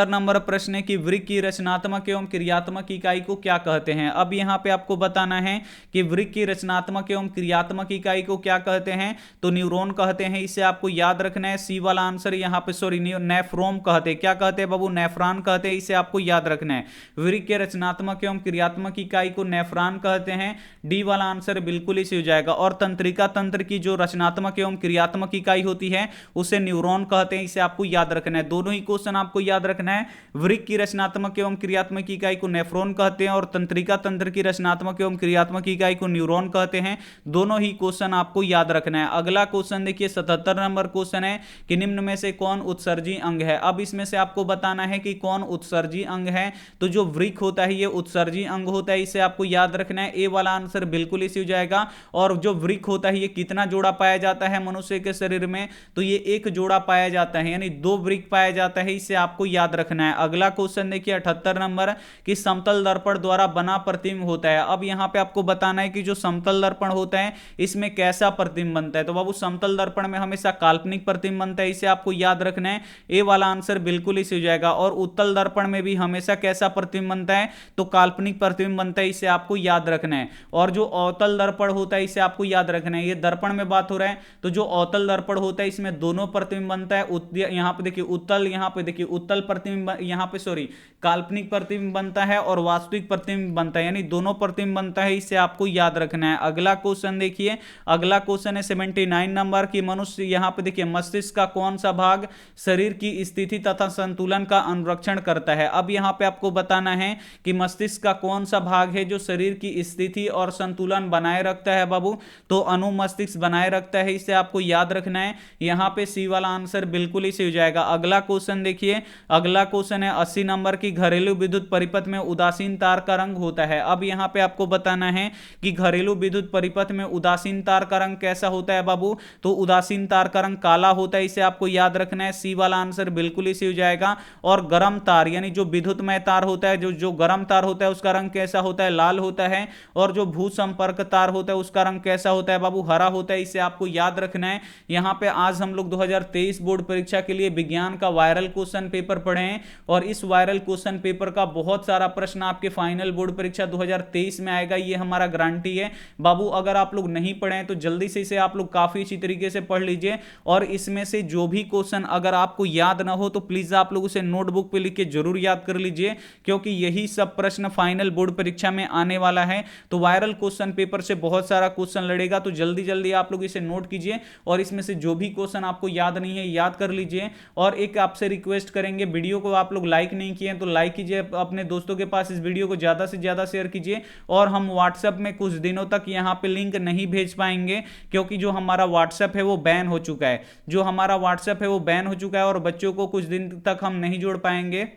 नंबर प्रश्न है कि वृक्क की रचनात्मक एवं क्रियात्मक इकाई को क्या कहते हैं। अब यहां पे आपको बताना है कि वृक्क की रचनात्मक एवं क्रियात्मक इकाई को क्या कहते हैं, तो न्यूरॉन कहते हैं, इसे आपको याद रखना है। सी वाला आंसर यहां पे सॉरी नेफ्रोम कहते हैं, क्या कहते हैं बाबू, नेफ्रॉन कहते हैं, इसे आपको याद रखना है। वृक्क के रचनात्मक एवं क्रियात्मक इकाई को नेफ्रॉन कहते हैं, डी वाला आंसर बिल्कुल इसे हो जाएगा। और तंत्रिका तंत्र की जो रचनात्मक एवं क्रियात्मक इकाई होती है उसे न्यूरॉन कहते हैं, इसे आपको याद रखना है। दोनों ही क्वेश्चन आपको याद रखना है। वृक्क की रचनात्मक एवं क्रियात्मक इकाई को नेफ्रॉन कहते हैं और तंत्रिका तंत्र की रचनात्मक एवं क्रियात्मक इकाई को न्यूरॉन कहते हैं। दोनों ही क्वेश्चन आपको याद रखना है। अगला क्वेश्चन देखिए 77 नंबर क्वेश्चन है कि निम्न में से कौन उत्सर्जी अंग है। अब इसमें से आपको बताना है कि कौन उत्सर्जी अंग है, तो जो वृक्क होता है ये उत्सर्जी अंग होता है, इसे आपको याद रखना है। ए वाला आंसर बिल्कुल इसी हो जाएगा। और जो वृक्क होता है ये कितना जोड़ा पाया जाता है मनुष्य के शरीर में, तो ये एक जोड़ा पाया जाता है, यानी 2 वृक्क पाया जाता है, इसे आपको याद रखना है। अगला क्वेश्चन देखिए 78 नंबर कि समतल दर्पण द्वारा बना प्रतिबिंब होता है। अब यहां पे आपको बताना है कि जो समतल दर्पण होता है इसमें कैसा प्रतिबिंब बनता है, तो बाबू समतल दर्पण में हमेशा काल्पनिक प्रतिबिंब बनता है, इसे आपको याद रखना है। ए वाला आंसर बिल्कुल इसी हो जाएगा। और उत्तल दर्पण में भी हमेशा कैसा प्रतिबिंब बनता है, तो काल्पनिक प्रतिबिंब बनता है, इसे आपको याद रखना है। और जो अवतल दर्पण होता है इसे आपको याद रखना है। ये दर्पण में बात हो रहा है, तो जो अवतल दर्पण होता है इसमें दोनों प्रतिबिंब बनता है, यहां पे देखिए उत्तल, यहां पे देखिए उत्तल प्रतिबिंब, यहां पे सॉरी काल्पनिक प्रतिबिंब बनता है और वास्तविक प्रतिबिंब बनता है, यानी दोनों प्रतिबिंब बनता है, इसे आपको याद रखना है। अगला क्वेश्चन देखिए, अगला क्वेश्चन है 79 नंबर की मनुष्य, यहां पे देखिए मस्तिष्क का कौन सा भाग शरीर की स्थिति तथा संतुलन का अनुरक्षण करता है। अब यहां पे आपको बताना है कि मस्तिष्क का कौन सा भाग है जो शरीर की स्थिति और संतुलन बनाए रखता है बाबू, तो अनुमस्तिष्क बनाए रखता है, इसे आपको याद रखना है। यहां पे सी वाला आंसर बिल्कुल ही सही हो जाएगा। अगला क्वेश्चन देखिए, अगला क्वेश्चन है 80 नंबर की घरेलू विद्युत परिपथ में उदासीन तार का रंग होता है। अब यहां पे आपको बताना है कि घरेलू विद्युत परिपथ में उदासीन तार का रंग कैसा होता है बाबू, तो उदासीन तार का रंग काला होता है, इसे आपको याद रखना है। सी वाला आंसर बिल्कुल इसी हो जाएगा। और गर्म तार यानी जो विद्युतमय तार होता है, जो गर्म तार होता है उसका रंग कैसा होता है, लाल होता है। और जो भू संपर्क तार होता है उसका रंग कैसा होता है बाबू, हरा होता है, इसे आपको याद रखना है। यहां पे आज हम लोग 2023 बोर्ड परीक्षा के लिए विज्ञान का वायरल क्वेश्चन पेपर पढ़े हैं और इस वायरल क्वेश्चन पेपर का बहुत सारा प्रश्न आपके फाइनल बोर्ड परीक्षा 2023 में आएगा, ये हमारा गारंटी है बाबू। अगर आप लोग नहीं पढ़े हैं तो जल्दी से इसे आप लोग काफी अच्छी तरीके से पढ़ लीजिए और इसमें से जो भी क्वेश्चन अगर आपको याद ना हो तो प्लीज आप लोग उसे नोटबुक पे लिख के जरूर याद कर लीजिए, क्योंकि यही सब प्रश्न फाइनल बोर्ड परीक्षा में आने वाला है। तो वायरल क्वेश्चन पेपर से बहुत सारा क्वेश्चन लड़ेगा, तो जल्दी जल्दी आप लोग इसे नोट कीजिए और इसमें से जो भी क्वेश्चन आपको याद नहीं है याद कर लीजिए। और एक आपसे रिक्वेस्ट करेंगे, वीडियो को आप लोग लाइक नहीं किए तो लाइक कीजिए, अपने दोस्तों के पास इस वीडियो को ज्यादा से ज्यादा शेयर कीजिए। और हम व्हाट्सएप में कुछ दिनों तक यहां पे लिंक नहीं भेज पाएंगे, क्योंकि जो हमारा व्हाट्सएप है वो बैन हो चुका है, जो हमारा व्हाट्सएप है वो बैन हो चुका है और बच्चों को कुछ दिन तक हम नहीं जोड़ पाएंगे।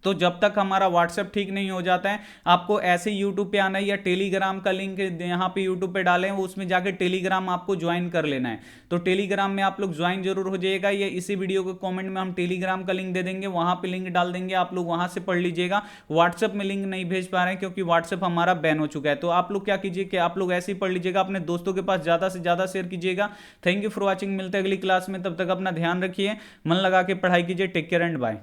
तो जब तक हमारा व्हाट्सएप ठीक नहीं हो जाता है आपको ऐसे यूट्यूब पे आना है या टेलीग्राम का लिंक यहाँ पे यूट्यूब पे डालें, उसमें जाके टेलीग्राम आपको ज्वाइन कर लेना है। तो टेलीग्राम में आप लोग ज्वाइन जरूर हो जाइएगा, या इसी वीडियो के कमेंट में हम टेलीग्राम का लिंक दे देंगे, वहां पे लिंक डाल देंगे, आप लोग वहां से पढ़ लीजिएगा। व्हाट्सएप में लिंक नहीं भेज पा रहे हैं क्योंकि व्हाट्सएप हमारा बैन हो चुका है। तो आप लोग क्या कीजिए कि आप लोग ऐसे ही पढ़ लीजिएगा, अपने दोस्तों के पास ज्यादा से ज्यादा शेयर कीजिएगा। थैंक यू फॉर वॉचिंग, मिलते हैं अगली क्लास में, तब तक अपना ध्यान रखिए, मन लगा के पढ़ाई कीजिए। Take care and bye.